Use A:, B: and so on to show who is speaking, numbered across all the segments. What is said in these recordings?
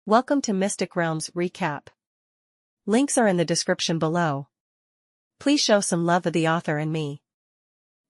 A: Welcome to Mystic Realms Recap. Links are in the description below. Please show some love of the author and me.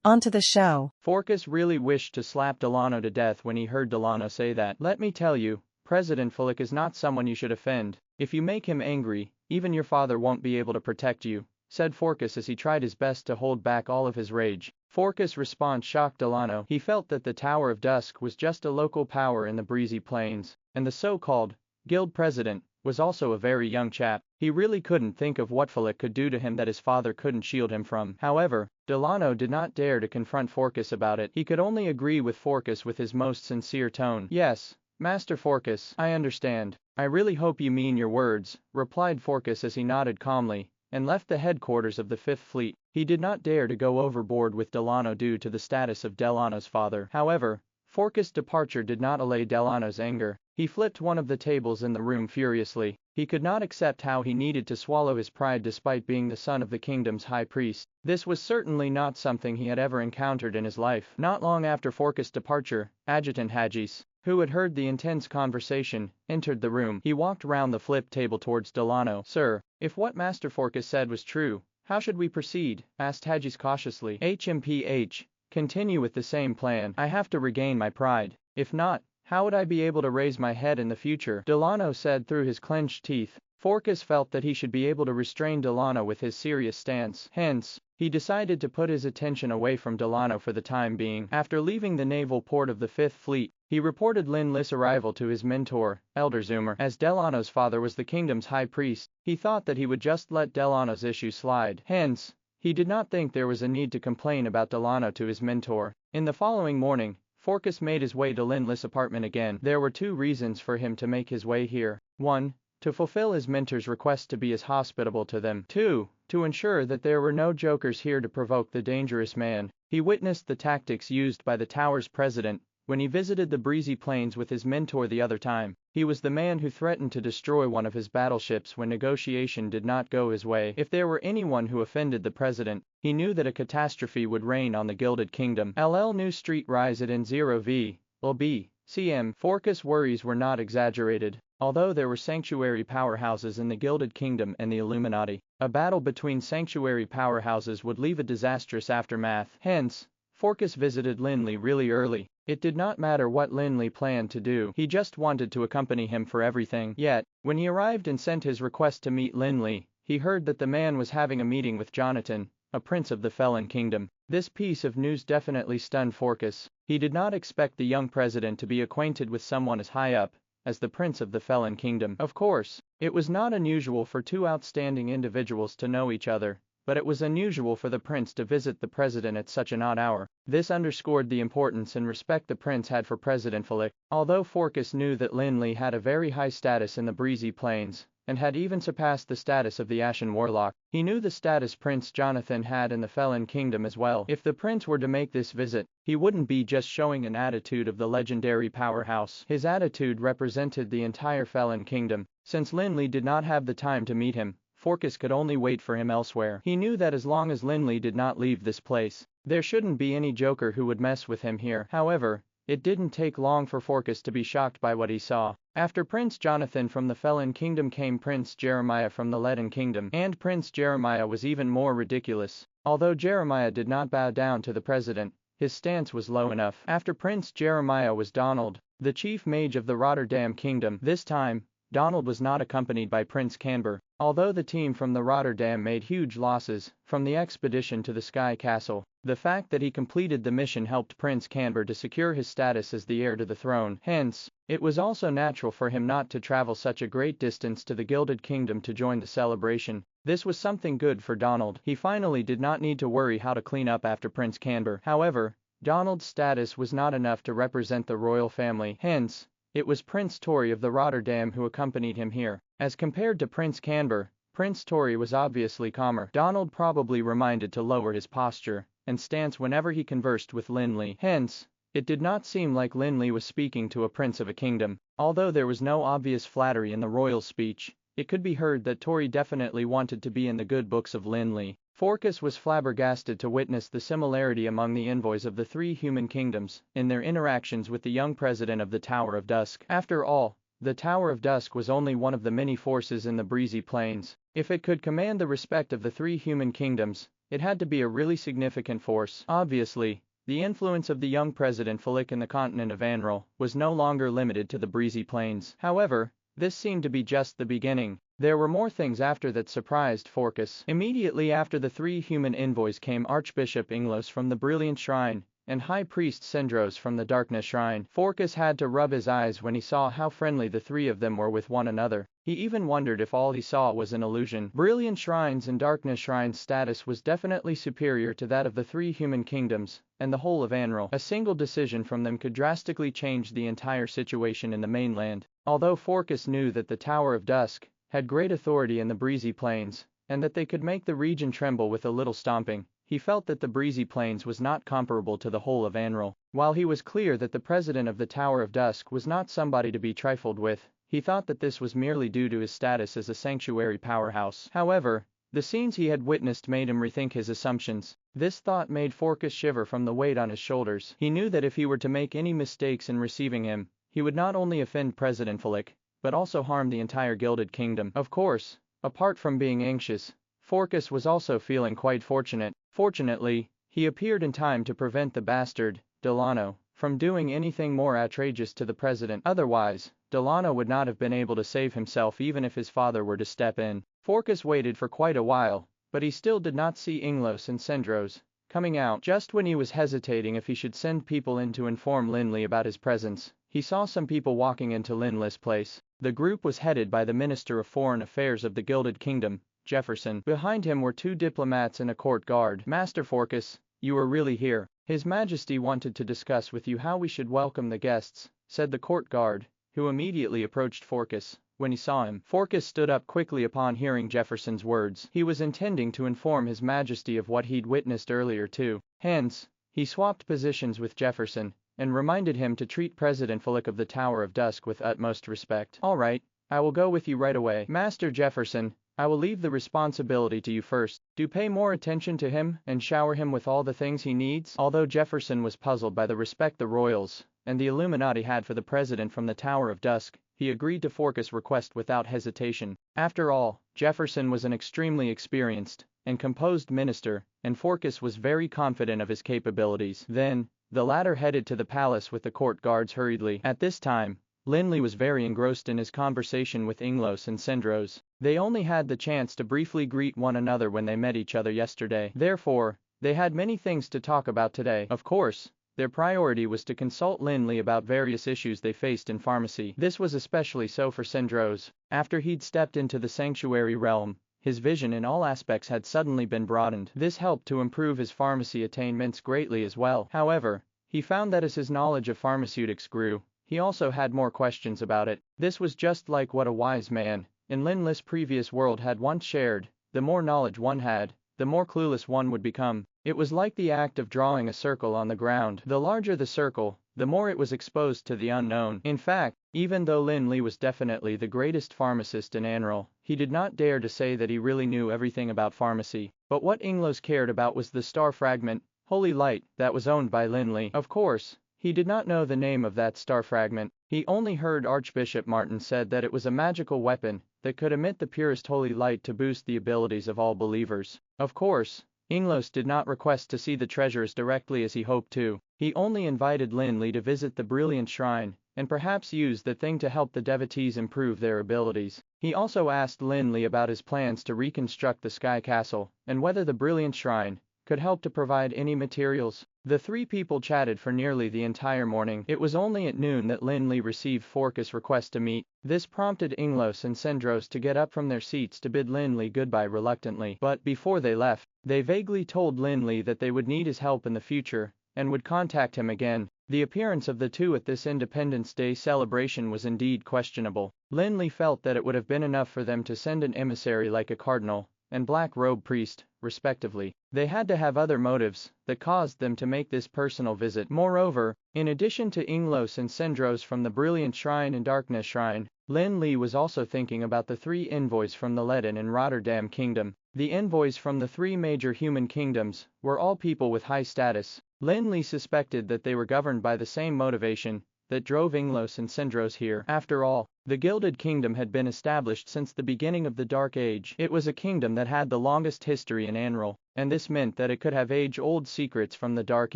A: On to the show.
B: Forcas really wished to slap Delano to death when he heard Delano say that. Let me tell you, President Fulik is not someone you should offend. If you make him angry, even your father won't be able to protect you, said Forcas as he tried his best to hold back all of his rage. Forcas' response shocked Delano. He felt that the Tower of Dusk was just a local power in the breezy plains, and the so-called guild president was also a very young chap. He really couldn't think of what Fulik could do to him that his father couldn't shield him from. However, Delano did not dare to confront Forcas about it. He could only agree with Forcas with his most sincere tone. Yes, Master Forcas, I understand. I really hope you mean your words, replied Forcas as he nodded calmly and left the headquarters of the Fifth Fleet. He did not dare to go overboard with Delano due to the status of Delano's father. However, Forcas' departure did not allay Delano's anger. He flipped one of the tables in the room furiously. He could not accept how he needed to swallow his pride despite being the son of the kingdom's high priest. This was certainly not something he had ever encountered in his life. Not long after Forcas' departure, Adjutant Hagis, who had heard the intense conversation, entered the room. He walked round the flip table towards Delano. Sir, if what Master Forcas said was true, how should we proceed? Asked Hagis cautiously. HMPH. Continue with the same plan. I have to regain my pride. If not, how would I be able to raise my head in the future? Delano said through his clenched teeth. Forcas felt that he should be able to restrain Delano with his serious stance. Hence, he decided to put his attention away from Delano for the time being. After leaving the naval port of the Fifth Fleet, he reported Lin Li's arrival to his mentor, Elder Zoomer. As Delano's father was the kingdom's high priest, he thought that he would just let Delano's issue slide. Hence, he did not think there was a need to complain about Delano to his mentor. In the following morning, Forcas made his way to Lin Li's apartment again. There were two reasons for him to make his way here. 1. To fulfill his mentor's request to be as hospitable to them. 2. To ensure that there were no jokers here to provoke the dangerous man. He witnessed the tactics used by the tower's president when he visited the breezy plains with his mentor the other time. He was the man who threatened to destroy one of his battleships when negotiation did not go his way. If there were anyone who offended the president, he knew that a catastrophe would reign on the Gilded Kingdom. LL New Street Rise at N0V, LB, CM. Forcas' worries were not exaggerated. Although there were sanctuary powerhouses in the Gilded Kingdom and the Illuminati, a battle between sanctuary powerhouses would leave a disastrous aftermath. Hence, Forcas visited Lin Li really early. It did not matter what Lin Li planned to do, he just wanted to accompany him for everything. Yet, when he arrived and sent his request to meet Lin Li, he heard that the man was having a meeting with Jonathan, a prince of the Felon Kingdom. This piece of news definitely stunned Forcas. He did not expect the young president to be acquainted with someone as high up as the prince of the Felon Kingdom. Of course, it was not unusual for two outstanding individuals to know each other, but it was unusual for the prince to visit the president at such an odd hour. This underscored the importance and respect the prince had for President Fulik. Although Forcas knew that Lin Li had a very high status in the breezy plains, and had even surpassed the status of the Ashen Warlock, he knew the status Prince Jonathan had in the Felon Kingdom as well. If the prince were to make this visit, he wouldn't be just showing an attitude of the legendary powerhouse. His attitude represented the entire Felon Kingdom. Since Lin Li did not have the time to meet him, Forcas could only wait for him elsewhere. He knew that as long as Lin Li did not leave this place, there shouldn't be any joker who would mess with him here. However, it didn't take long for Forcas to be shocked by what he saw. After Prince Jonathan from the Felon Kingdom came Prince Jeremiah from the Leaden Kingdom, and Prince Jeremiah was even more ridiculous. Although Jeremiah did not bow down to the president, his stance was low enough. After Prince Jeremiah was Donald, the chief mage of the Rotterdam Kingdom. This time, Donald was not accompanied by Prince Canber. Although the team from the Rotterdam made huge losses from the expedition to the Sky Castle, the fact that he completed the mission helped Prince Canber to secure his status as the heir to the throne. Hence, it was also natural for him not to travel such a great distance to the Gilded Kingdom to join the celebration. This was something good for Donald. He finally did not need to worry how to clean up after Prince Canber. However, Donald's status was not enough to represent the royal family. Hence, it was Prince Tori of the Rotterdam who accompanied him here. As compared to Prince Canber, Prince Tori was obviously calmer. Donald probably reminded to lower his posture and stance whenever he conversed with Lin Li. Hence, it did not seem like Lin Li was speaking to a prince of a kingdom. Although there was no obvious flattery in the royal speech, it could be heard that Tori definitely wanted to be in the good books of Lin Li. Forcas was flabbergasted to witness the similarity among the envoys of the three human kingdoms in their interactions with the young president of the Tower of Dusk. After all, The Tower of Dusk was only one of the many forces in the breezy plains. If it could command the respect of the three human kingdoms, it had to be a really significant force. Obviously, the influence of the young President Fulik in the continent of Anral was no longer limited to the breezy plains. However, this seemed to be just the beginning. There were more things after that surprised Forcas. Immediately after the three human envoys came Archbishop Inglos from the Brilliant Shrine and High Priest Sendros from the Darkness Shrine. Forcas had to rub his eyes when he saw how friendly the three of them were with one another. He even wondered if all he saw was an illusion. Brilliant Shrines and Darkness Shrines' status was definitely superior to that of the three human kingdoms and the whole of Anral. A single decision from them could drastically change the entire situation in the mainland. Although Forcas knew that the Tower of Dusk had great authority in the breezy plains, and that they could make the region tremble with a little stomping, he felt that the breezy plains was not comparable to the whole of Anral. While he was clear that the president of the Tower of Dusk was not somebody to be trifled with, he thought that this was merely due to his status as a sanctuary powerhouse. However, the scenes he had witnessed made him rethink his assumptions. This thought made Forcas shiver from the weight on his shoulders. He knew that if he were to make any mistakes in receiving him, he would not only offend President Fulik, but also harm the entire Gilded Kingdom. Of course, apart from being anxious, Forcas was also feeling quite fortunate. Fortunately, he appeared in time to prevent the bastard, Delano, from doing anything more outrageous to the president. Otherwise, Delano would not have been able to save himself even if his father were to step in. Forcas waited for quite a while, but he still did not see Inglos and Sendros coming out. Just when he was hesitating if he should send people in to inform Lin Li about his presence, he saw some people walking into Lin Li's place. The group was headed by the Minister of Foreign Affairs of the Gilded Kingdom, Jefferson. Behind him were two diplomats and a court guard. Master Forcas, you are really here. His Majesty wanted to discuss with you how we should welcome the guests, said the court guard, who immediately approached Forcas. When he saw him, Forcas stood up quickly upon hearing Jefferson's words. He was intending to inform His Majesty of what he'd witnessed earlier too. Hence, he swapped positions with Jefferson and reminded him to treat President Fulik of the Tower of Dusk with utmost respect. All right, I will go with you right away. Master Jefferson, I will leave the responsibility to you first. Do pay more attention to him and shower him with all the things he needs. Although Jefferson was puzzled by the respect the royals and the Illuminati had for the president from the Tower of Dusk, he agreed to Forcas' request without hesitation. After all, Jefferson was an extremely experienced and composed minister, and Forcas was very confident of his capabilities. Then, the latter headed to the palace with the court guards hurriedly. At this time, Lin Li was very engrossed in his conversation with Inglos and Sendros. They only had the chance to briefly greet one another when they met each other yesterday. Therefore, they had many things to talk about today. Of course, their priority was to consult Lin Li about various issues they faced in pharmacy. This was especially so for Sendros. After he'd stepped into the sanctuary realm, his vision in all aspects had suddenly been broadened. This helped to improve his pharmacy attainments greatly as well. However, he found that as his knowledge of pharmaceutics grew, he also had more questions about it. This was just like what a wise man in Lin Li's previous world had once shared: the more knowledge one had, the more clueless one would become. It was like the act of drawing a circle on the ground. The larger the circle, the more it was exposed to the unknown. In fact, even though Lin Li was definitely the greatest pharmacist in Anral, he did not dare to say that he really knew everything about pharmacy. But what Inglos cared about was the star fragment, Holy Light, that was owned by Lin Li. Of course, he did not know the name of that star fragment. He only heard Archbishop Martin said that it was a magical weapon that could emit the purest holy light to boost the abilities of all believers. Of course, Inglos did not request to see the treasure as directly as he hoped to. He only invited Lin Li to visit the Brilliant Shrine and perhaps use the thing to help the devotees improve their abilities. He also asked Lin Li about his plans to reconstruct the Sky Castle and whether the Brilliant Shrine could help to provide any materials. The three people chatted for nearly the entire morning. It was only at noon that Lin Li received Forcas' request to meet. This prompted Inglos and Sendros to get up from their seats to bid Lin Li goodbye reluctantly. But before they left, they vaguely told Lin Li that they would need his help in the future and would contact him again. The appearance of the two at this Independence Day celebration was indeed questionable. Lin Li felt that it would have been enough for them to send an emissary like a cardinal and black-robe priest, respectively. They had to have other motives that caused them to make this personal visit. Moreover, in addition to Inglos and Sendros from the Brilliant Shrine and Darkness Shrine, Lin Li was also thinking about the three envoys from the Leaden and Rotterdam Kingdom. The envoys from the three major human kingdoms were all people with high status. Lin Li suspected that they were governed by the same motivation that drove Inglos and Sindros here. After all, the Gilded Kingdom had been established since the beginning of the Dark Age. It was a kingdom that had the longest history in Anral, and this meant that it could have age-old secrets from the Dark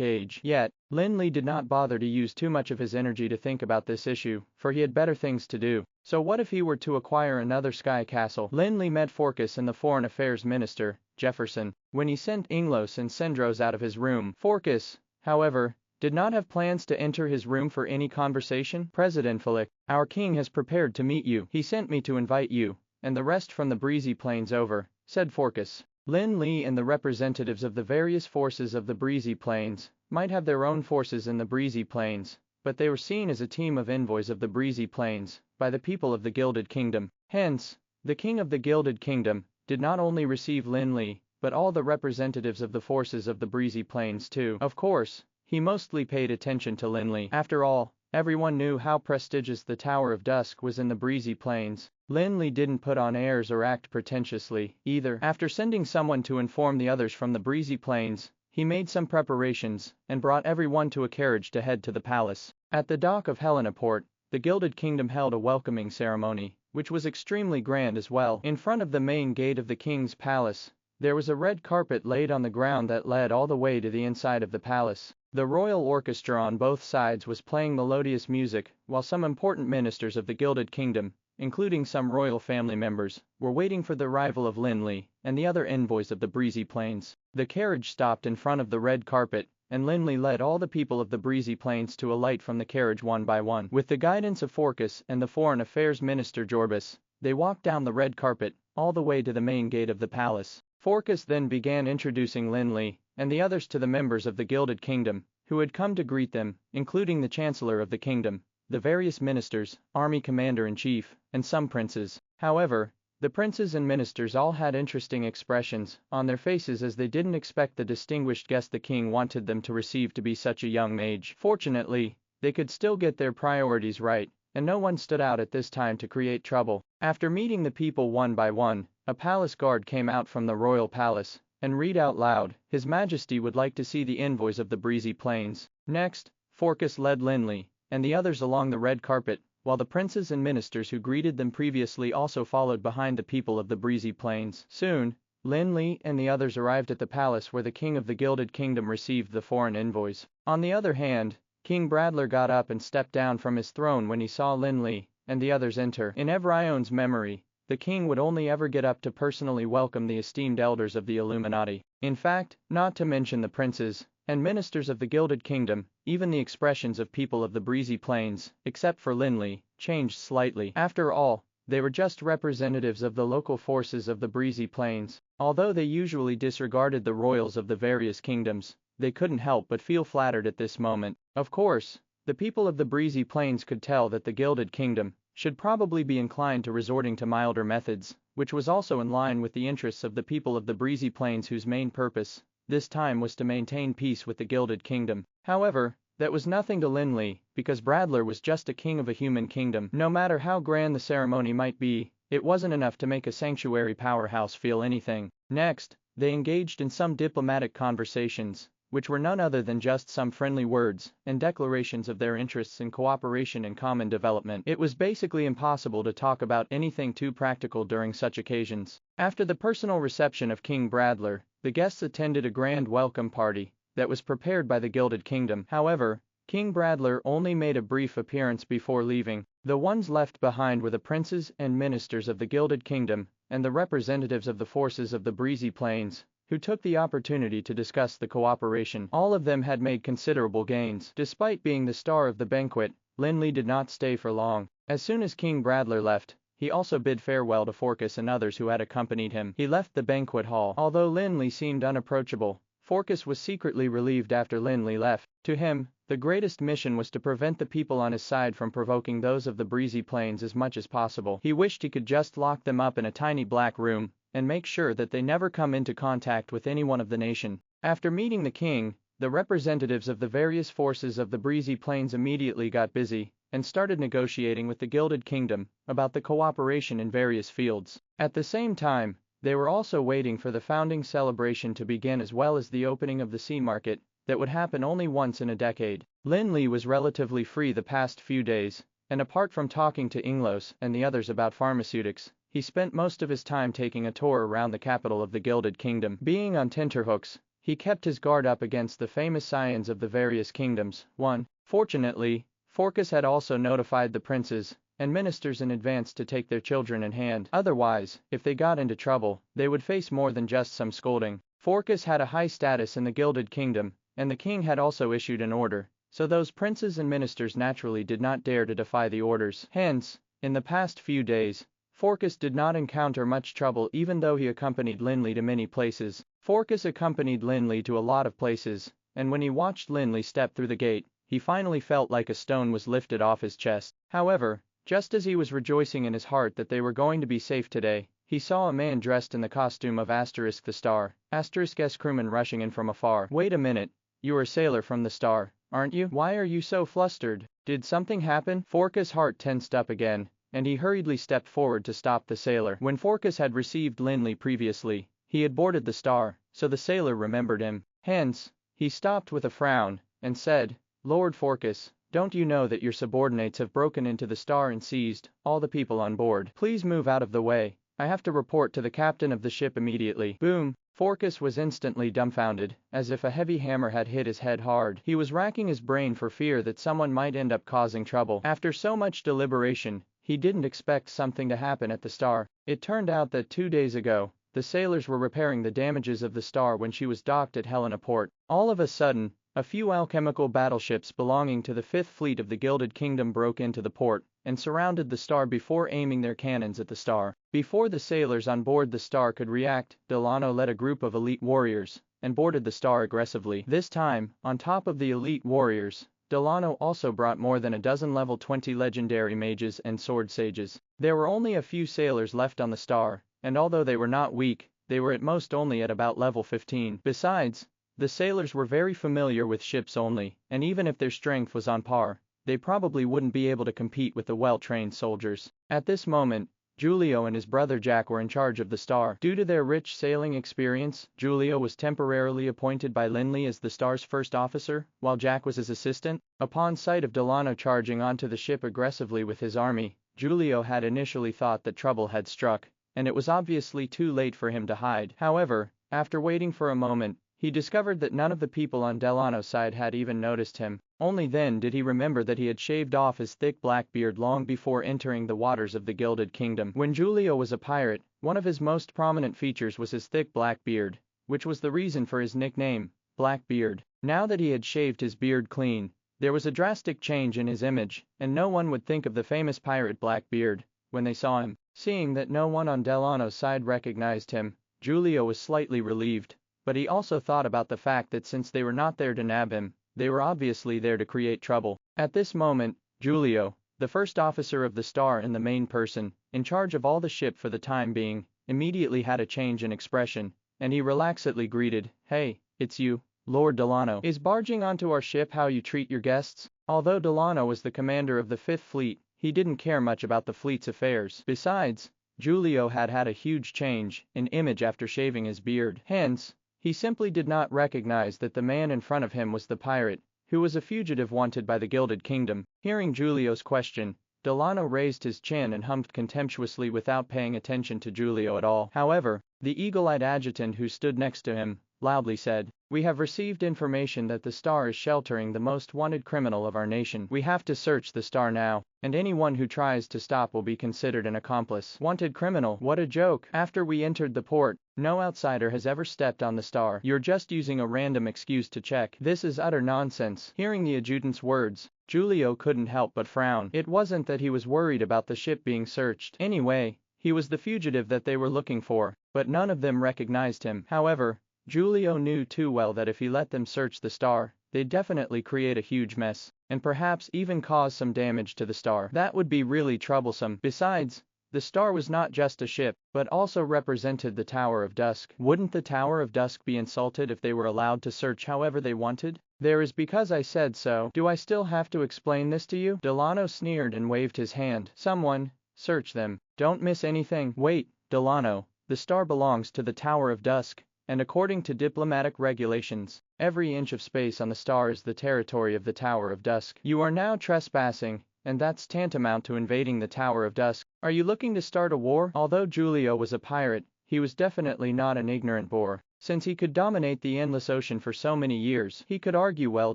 B: Age. Yet, Lin Li did not bother to use too much of his energy to think about this issue, for he had better things to do. So what if he were to acquire another sky castle? Lin Li met Forcas and the Foreign Affairs Minister, Jefferson, when he sent Inglos and Sindros out of his room. Forcas, however, did not have plans to enter his room for any conversation. President Fulik, our king has prepared to meet you. He sent me to invite you, and the rest from the breezy plains over, said Forcas. Lin Li and the representatives of the various forces of the breezy plains might have their own forces in the breezy plains, but they were seen as a team of envoys of the breezy plains by the people of the Gilded Kingdom. Hence, the king of the Gilded Kingdom did not only receive Lin Li, but all the representatives of the forces of the breezy plains too. Of course, he mostly paid attention to Lin Li. After all, everyone knew how prestigious the Tower of Dusk was in the breezy plains. Lin Li didn't put on airs or act pretentiously, either. After sending someone to inform the others from the breezy plains, he made some preparations, and brought everyone to a carriage to head to the palace. At the dock of Helenaport, the Gilded Kingdom held a welcoming ceremony, which was extremely grand as well. In front of the main gate of the king's palace, there was a red carpet laid on the ground that led all the way to the inside of the palace. The royal orchestra on both sides was playing melodious music, while some important ministers of the Gilded Kingdom, including some royal family members, were waiting for the arrival of Lin Li and the other envoys of the breezy plains. The carriage stopped in front of the red carpet, and Lin Li led all the people of the breezy plains to alight from the carriage one by one. With the guidance of Forcas and the Foreign Affairs Minister Jorbas, they walked down the red carpet, all the way to the main gate of the palace. Forcas then began introducing Lin Li and the others to the members of the Gilded Kingdom, who had come to greet them, including the Chancellor of the kingdom, the various ministers, army commander-in-chief, and some princes. However, the princes and ministers all had interesting expressions on their faces as they didn't expect the distinguished guest the king wanted them to receive to be such a young mage. Fortunately, they could still get their priorities right, and no one stood out at this time to create trouble. After meeting the people one by one, a palace guard came out from the royal palace and read out loud, His Majesty would like to see the envoys of the breezy plains. Next, Forcas led Lin Li and the others along the red carpet, while the princes and ministers who greeted them previously also followed behind the people of the breezy plains. Soon, Lin Li and the others arrived at the palace where the king of the Gilded Kingdom received the foreign envoys. On the other hand, King Bradler got up and stepped down from his throne when he saw Lin Li and the others enter. In Evrion's memory, the king would only ever get up to personally welcome the esteemed elders of the Illuminati. In fact, not to mention the princes and ministers of the Gilded Kingdom, even the expressions of people of the breezy plains, except for Lin Li, changed slightly. After all, they were just representatives of the local forces of the breezy plains. Although they usually disregarded the royals of the various kingdoms, they couldn't help but feel flattered at this moment. Of course, the people of the breezy plains could tell that the Gilded Kingdom should probably be inclined to resorting to milder methods, which was also in line with the interests of the people of the breezy plains whose main purpose, this time, was to maintain peace with the Gilded Kingdom. However, that was nothing to Lin Li, because Bradler was just a king of a human kingdom. No matter how grand the ceremony might be, it wasn't enough to make a sanctuary powerhouse feel anything. Next, they engaged in some diplomatic conversations, which were none other than just some friendly words and declarations of their interests in cooperation and common development. It was basically impossible to talk about anything too practical during such occasions. After the personal reception of King Bradler, the guests attended a grand welcome party that was prepared by the Gilded Kingdom. However, King Bradler only made a brief appearance before leaving. The ones left behind were the princes and ministers of the Gilded Kingdom and the representatives of the forces of the breezy plains, who took the opportunity to discuss the cooperation. All of them had made considerable gains. Despite being the star of the banquet, Lin Li did not stay for long. As soon as King Bradler left, he also bid farewell to Forcas and others who had accompanied him. He left the banquet hall. Although Lin Li seemed unapproachable, Forcas was secretly relieved after Lin Li left. To him, the greatest mission was to prevent the people on his side from provoking those of the breezy plains as much as possible. He wished he could just lock them up in a tiny black room and make sure that they never come into contact with anyone of the nation. After meeting the king, the representatives of the various forces of the breezy plains immediately got busy and started negotiating with the Gilded Kingdom about the cooperation in various fields. At the same time, they were also waiting for the founding celebration to begin as well as the opening of the sea market that would happen only once in a decade. Lin Li was relatively free the past few days, and apart from talking to Inglos and the others about pharmaceutics, he spent most of his time taking a tour around the capital of the Gilded Kingdom. Being on tenterhooks, he kept his guard up against the famous scions of the various kingdoms. 1. Fortunately, Phorcys had also notified the princes and ministers in advance to take their children in hand. Otherwise, if they got into trouble, they would face more than just some scolding. Phorcys had a high status in the Gilded Kingdom, and the king had also issued an order, so those princes and ministers naturally did not dare to defy the orders. Hence, in the past few days, Phorcys did not encounter much trouble even though he accompanied Lin Li to many places. Phorcys accompanied Lin Li to a lot of places, and when he watched Lin Li step through the gate, he finally felt like a stone was lifted off his chest. However, just as he was rejoicing in his heart that they were going to be safe today, he saw a man dressed in the costume of Asterisk the Star, Asterisk crewman rushing in from afar. Wait a minute, you are a sailor from the Star, aren't you? Why are you so flustered? Did something happen? Phorcys' heart tensed up again, and he hurriedly stepped forward to stop the sailor. When Phorcys had received Lin Li previously, he had boarded the Star, so the sailor remembered him. Hence, he stopped with a frown, and said, Lord Phorcys, don't you know that your subordinates have broken into the Star and seized all the people on board? Please move out of the way, I have to report to the captain of the ship immediately. Boom! Phorcys was instantly dumbfounded, as if a heavy hammer had hit his head hard. He was racking his brain for fear that someone might end up causing trouble. After so much deliberation, he didn't expect something to happen at the Star. It turned out that 2 days ago, the sailors were repairing the damages of the Star when she was docked at Helena Port. All of a sudden, a few alchemical battleships belonging to the 5th Fleet of the Gilded Kingdom broke into the port and surrounded the Star before aiming their cannons at the Star. Before the sailors on board the Star could react, Delano led a group of elite warriors and boarded the Star aggressively. This time, on top of the elite warriors, Delano also brought more than a dozen level 20 legendary mages and sword sages. There were only a few sailors left on the Star, and although they were not weak, they were at most only at about level 15. Besides, the sailors were very familiar with ships only, and even if their strength was on par, they probably wouldn't be able to compete with the well-trained soldiers. At this moment, Giulio and his brother Jack were in charge of the Star. Due to their rich sailing experience, Giulio was temporarily appointed by Lin Li as the Star's first officer, while Jack was his assistant. Upon sight of Delano charging onto the ship aggressively with his army, Giulio had initially thought that trouble had struck, and it was obviously too late for him to hide. However, after waiting for a moment, he discovered that none of the people on Delano's side had even noticed him. Only then did he remember that he had shaved off his thick black beard long before entering the waters of the Gilded Kingdom. When Giulio was a pirate, one of his most prominent features was his thick black beard, which was the reason for his nickname, Blackbeard. Now that he had shaved his beard clean, there was a drastic change in his image, and no one would think of the famous pirate Blackbeard when they saw him. Seeing that no one on Delano's side recognized him, Giulio was slightly relieved. But he also thought about the fact that since they were not there to nab him, they were obviously there to create trouble. At this moment, Giulio, the first officer of the Star and the main person, in charge of all the ship for the time being, immediately had a change in expression, and he relaxedly greeted, Hey, it's you, Lord Delano. Is barging onto our ship how you treat your guests? Although Delano was the commander of the 5th Fleet, he didn't care much about the fleet's affairs. Besides, Giulio had had a huge change in image after shaving his beard. Hence, he simply did not recognize that the man in front of him was the pirate, who was a fugitive wanted by the Gilded Kingdom. Hearing Giulio's question, Delano raised his chin and hummed contemptuously without paying attention to Giulio at all. However, the eagle-eyed adjutant who stood next to him loudly said, We have received information that the Star is sheltering the most wanted criminal of our nation. We have to search the Star now, and anyone who tries to stop will be considered an accomplice. Wanted criminal? What a joke. After we entered the port, no outsider has ever stepped on the Star. You're just using a random excuse to check. This is utter nonsense. Hearing the adjutant's words, Giulio couldn't help but frown. It wasn't that he was worried about the ship being searched. Anyway, he was the fugitive that they were looking for, but none of them recognized him. However, Giulio knew too well that if he let them search the Star, they'd definitely create a huge mess, and perhaps even cause some damage to the Star. That would be really troublesome. Besides, the Star was not just a ship, but also represented the Tower of Dusk. Wouldn't the Tower of Dusk be insulted if they were allowed to search however they wanted? There is because I said so. Do I still have to explain this to you? Delano sneered and waved his hand. Someone, search them. Don't miss anything. Wait, Delano, the Star belongs to the Tower of Dusk, and according to diplomatic regulations, Every inch of space on the star is the territory of the Tower of Dusk. You are now trespassing, and that's tantamount to invading the Tower of Dusk. Are you looking to start a war? Although Giulio was a pirate, he was definitely not an ignorant boor. Since he could dominate the endless ocean for so many years, he could argue well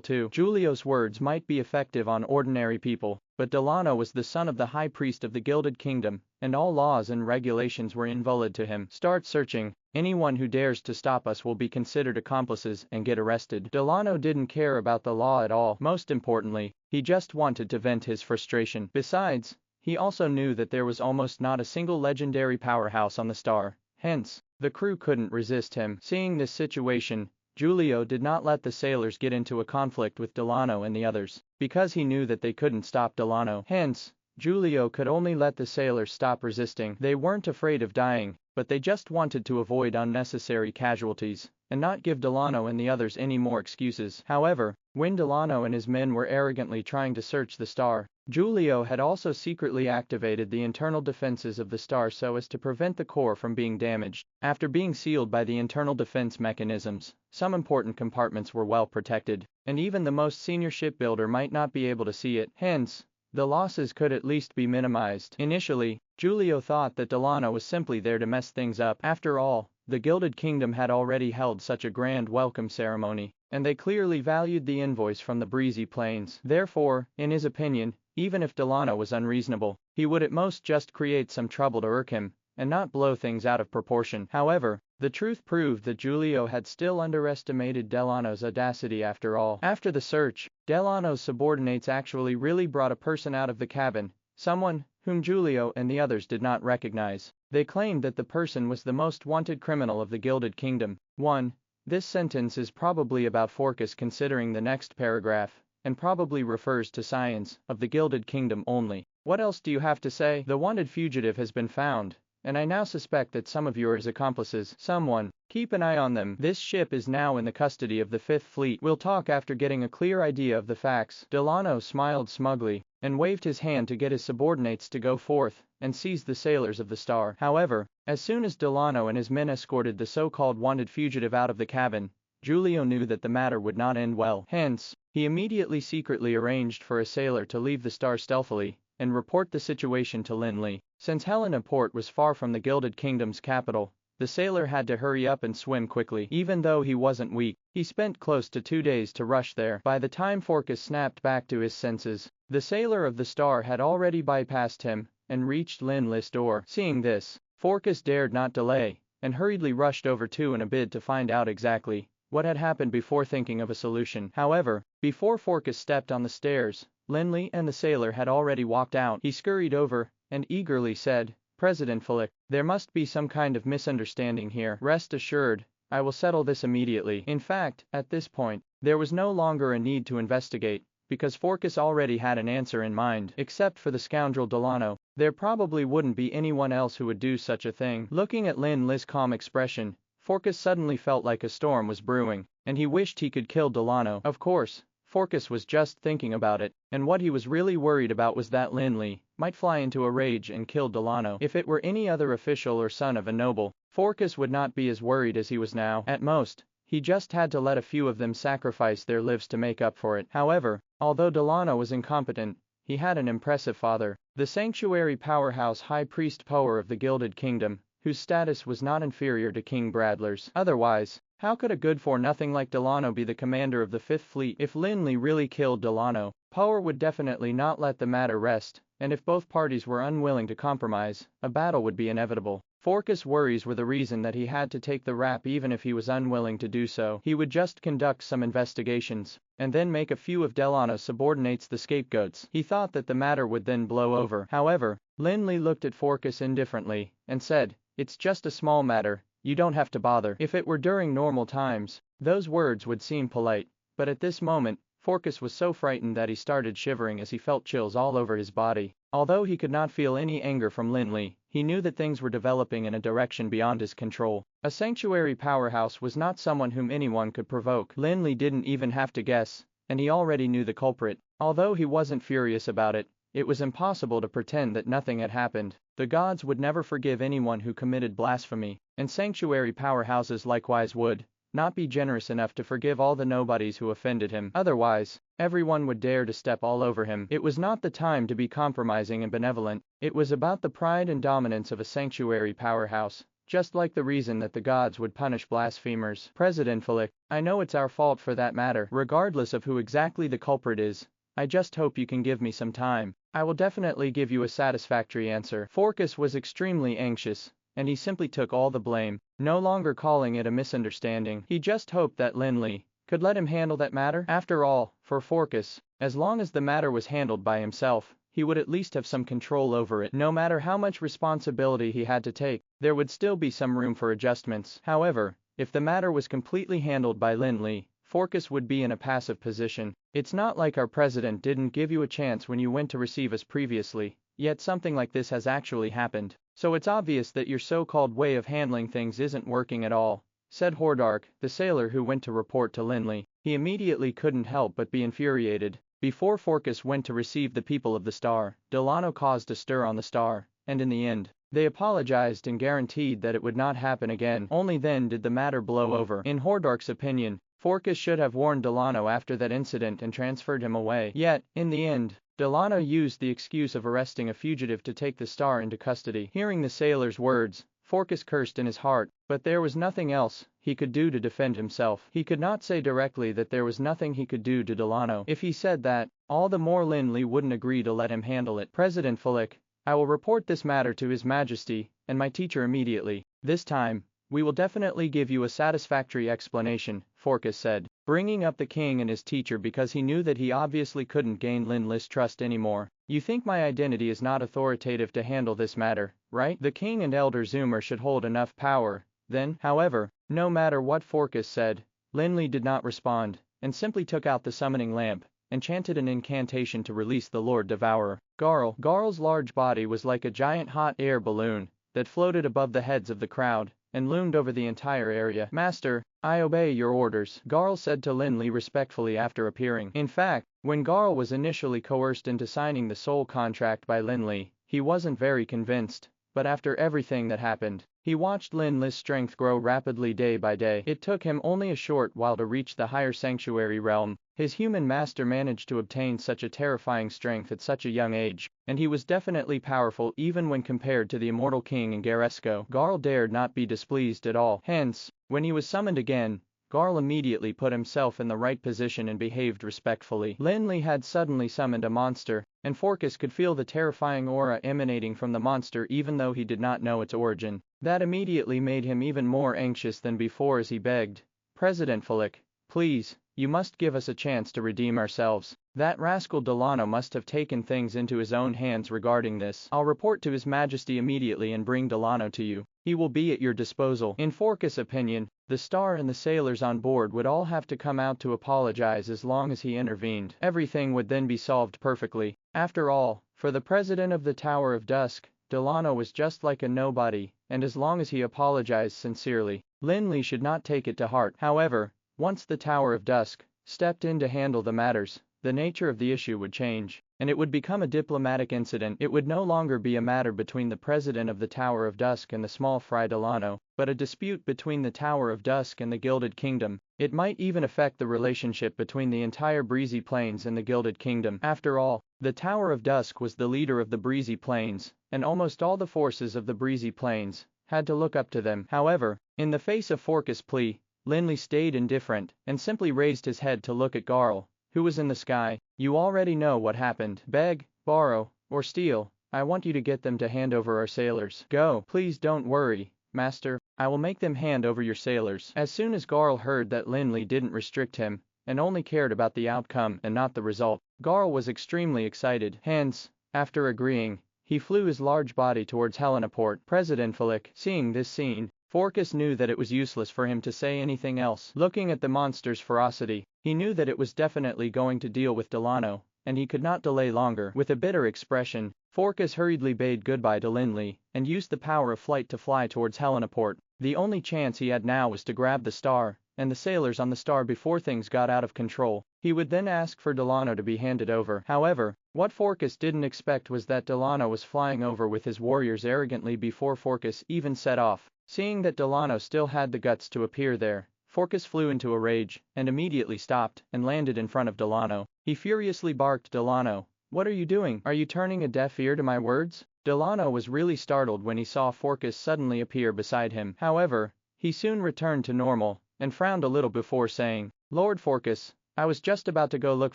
B: too. Giulio's words might be effective on ordinary people, but Delano was the son of the high priest of the Gilded Kingdom, and all laws and regulations were invalid to him. Start searching. Anyone who dares to stop us will be considered accomplices and get arrested. Delano didn't care about the law at all. Most importantly, he just wanted to vent his frustration. Besides, he also knew that there was almost not a single legendary powerhouse on the star. Hence, the crew couldn't resist him. Seeing this situation, Giulio did not let the sailors get into a conflict with Delano and the others, because he knew that they couldn't stop Delano. Hence, Giulio could only let the sailors stop resisting. They weren't afraid of dying, but they just wanted to avoid unnecessary casualties, and not give Delano and the others any more excuses. However, when Delano and his men were arrogantly trying to search the star, Giulio had also secretly activated the internal defenses of the star so as to prevent the core from being damaged. After being sealed by the internal defense mechanisms, some important compartments were well protected, and even the most senior shipbuilder might not be able to see it. Hence, the losses could at least be minimized. Initially, Giulio thought that Delano was simply there to mess things up. After all, the Gilded Kingdom had already held such a grand welcome ceremony, and they clearly valued the invoice from the breezy plains. Therefore, in his opinion, even if Delano was unreasonable, he would at most just create some trouble to irk him, and not blow things out of proportion. However, the truth proved that Giulio had still underestimated Delano's audacity after all. After the search, Delano's subordinates actually really brought a person out of the cabin, someone whom Giulio and the others did not recognize. They claimed that the person was the most wanted criminal of the Gilded Kingdom. 1. This sentence is probably about Forcas considering the next paragraph, and probably refers to science of the Gilded Kingdom only. What else do you have to say? The wanted fugitive has been found, and I now suspect that some of you are his accomplices. Someone, keep an eye on them. This ship is now in the custody of the Fifth Fleet. We'll talk after getting a clear idea of the facts. Delano smiled smugly, and waved his hand to get his subordinates to go forth and seize the sailors of the star. However, as soon as Delano and his men escorted the so-called wanted fugitive out of the cabin, Giulio knew that the matter would not end well. Hence, he immediately secretly arranged for a sailor to leave the star stealthily and report the situation to Lin Li. Since Helena Port was far from the Gilded Kingdom's capital, the sailor had to hurry up and swim quickly. Even though he wasn't weak, he spent close to 2 days to rush there. By the time Forcas snapped back to his senses, the sailor of the star had already bypassed him and reached Lin Li's door. Seeing this, Forcas dared not delay, and hurriedly rushed over in a bid to find out exactly what had happened before thinking of a solution. However, before Forcas stepped on the stairs, Lin Li and the sailor had already walked out. He scurried over and eagerly said, "President Fulik, there must be some kind of misunderstanding here. Rest assured, I will settle this immediately." In fact, at this point, there was no longer a need to investigate, because Forcas already had an answer in mind. Except for the scoundrel Delano, there probably wouldn't be anyone else who would do such a thing. Looking at Lin Li's calm expression, Forcas suddenly felt like a storm was brewing, and he wished he could kill Delano. Of course, Forcas was just thinking about it, and what he was really worried about was that Lin Li might fly into a rage and kill Delano. If it were any other official or son of a noble, Forcas would not be as worried as he was now. At most, he just had to let a few of them sacrifice their lives to make up for it. However, although Delano was incompetent, he had an impressive father, the sanctuary powerhouse high priest Power of the Gilded Kingdom, whose status was not inferior to King Bradler's. Otherwise, how could a good-for-nothing like Delano be the commander of the Fifth Fleet? If Lin Li really killed Delano, Power would definitely not let the matter rest, and if both parties were unwilling to compromise, a battle would be inevitable. Forcas' worries were the reason that he had to take the rap even if he was unwilling to do so. He would just conduct some investigations, and then make a few of Delano's subordinates the scapegoats. He thought that the matter would then blow over. However, Lin Li looked at Forcas indifferently, and said, "It's just a small matter, you don't have to bother." If it were during normal times, those words would seem polite, but at this moment, Forcas was so frightened that he started shivering as he felt chills all over his body. Although he could not feel any anger from Lin Li, he knew that things were developing in a direction beyond his control. A sanctuary powerhouse was not someone whom anyone could provoke. Lin Li didn't even have to guess, and he already knew the culprit. Although he wasn't furious about it, it was impossible to pretend that nothing had happened. The gods would never forgive anyone who committed blasphemy, and sanctuary powerhouses likewise would. not be generous enough to forgive all the nobodies who offended him. Otherwise, everyone would dare to step all over him. It was not the time to be compromising and benevolent. It was about the pride and dominance of a sanctuary powerhouse. Just like the reason that the gods would punish blasphemers. President Fulik, I know it's our fault for that matter. Regardless of who exactly the culprit is, I just hope you can give me some time. I will definitely give you a satisfactory answer. Forcas was extremely anxious, and he simply took all the blame, no longer calling it a misunderstanding. He just hoped that Lin Li could let him handle that matter. After all, for Forcas, as long as the matter was handled by himself, he would at least have some control over it. No matter how much responsibility he had to take, there would still be some room for adjustments. However, if the matter was completely handled by Lin Li, Forcas would be in a passive position. It's not like our president didn't give you a chance when you went to receive us previously, yet something like this has actually happened. So it's obvious that your so-called way of handling things isn't working at all, said Hordark, the sailor who went to report to Lin Li. He immediately couldn't help but be infuriated. Before Forcas went to receive the people of the star, Delano caused a stir on the star, and in the end, they apologized and guaranteed that it would not happen again. Only then did the matter blow over. In Hordark's opinion, Forcas should have warned Delano after that incident and transferred him away. Yet, in the end, Delano used the excuse of arresting a fugitive to take the star into custody. Hearing the sailor's words, Forcas cursed in his heart, but there was nothing else he could do to defend himself. He could not say directly that there was nothing he could do to Delano. If he said that, all the more Lin Li wouldn't agree to let him handle it. President Fulik, I will report this matter to His Majesty and my teacher immediately. This time, we will definitely give you a satisfactory explanation, Forcas said, bringing up the king and his teacher because he knew that he obviously couldn't gain Lin Li's trust anymore. You think my identity is not authoritative to handle this matter, right? The king and Elder Zoomer should hold enough power, then. However, no matter what Forcas said, Lin Li did not respond, and simply took out the summoning lamp, and chanted an incantation to release the Lord Devourer. Garl's large body was like a giant hot air balloon that floated above the heads of the crowd, and loomed over the entire area. Master, I obey your orders, Garl said to Lin Li respectfully after appearing. In fact, when Garl was initially coerced into signing the soul contract by Lin Li, he wasn't very convinced, but after everything that happened, he watched Lin Li's strength grow rapidly day by day. It took him only a short while to reach the higher sanctuary realm. His human master managed to obtain such a terrifying strength at such a young age, and he was definitely powerful even when compared to the immortal king in Garesco. Garl dared not be displeased at all. Hence, when he was summoned again, Garl immediately put himself in the right position and behaved respectfully. Lin Li had suddenly summoned a monster, and Forcas could feel the terrifying aura emanating from the monster even though he did not know its origin. That immediately made him even more anxious than before as he begged, President Fulik, please, you must give us a chance to redeem ourselves. That rascal Delano must have taken things into his own hands regarding this. I'll report to His Majesty immediately and bring Delano to you. He will be at your disposal. In Forcas' opinion, the star and the sailors on board would all have to come out to apologize as long as he intervened. Everything would then be solved perfectly. After all, for the president of the Tower of Dusk, Delano was just like a nobody, and as long as he apologized sincerely, Lin Li should not take it to heart. However, once the Tower of Dusk stepped in to handle the matters, the nature of the issue would change, and it would become a diplomatic incident. It would no longer be a matter between the president of the Tower of Dusk and the small fry Delano, but a dispute between the Tower of Dusk and the Gilded Kingdom. It might even affect the relationship between the entire Breezy Plains and the Gilded Kingdom. After all, the Tower of Dusk was the leader of the Breezy Plains, and almost all the forces of the Breezy Plains had to look up to them. However, in the face of Forcas' plea, Lin Li stayed indifferent and simply raised his head to look at Garl, who was in the sky. You already know what happened. Beg, borrow, or steal, I want you to get them to hand over our sailors. Go. Please don't worry, Master, I will make them hand over your sailors. As soon as Garl heard that Lin Li didn't restrict him, and only cared about the outcome and not the result, Garl was extremely excited. Hence, after agreeing, he flew his large body towards Helenaport. President Fulik, seeing this scene, Forcas knew that it was useless for him to say anything else. Looking at the monster's ferocity, he knew that it was definitely going to deal with Delano, and he could not delay longer. With a bitter expression, Forcas hurriedly bade goodbye to Lin Li, and used the power of flight to fly towards Helenaport. The only chance he had now was to grab the star, and the sailors on the star before things got out of control. He would then ask for Delano to be handed over. However, what Forcas didn't expect was that Delano was flying over with his warriors arrogantly before Forcas even set off. Seeing that Delano still had the guts to appear there, Forcas flew into a rage, and immediately stopped, and landed in front of Delano. He furiously barked, "Delano, what are you doing? Are you turning a deaf ear to my words?" Delano was really startled when he saw Forcas suddenly appear beside him. However, he soon returned to normal, and frowned a little before saying, "Lord Forcas, I was just about to go look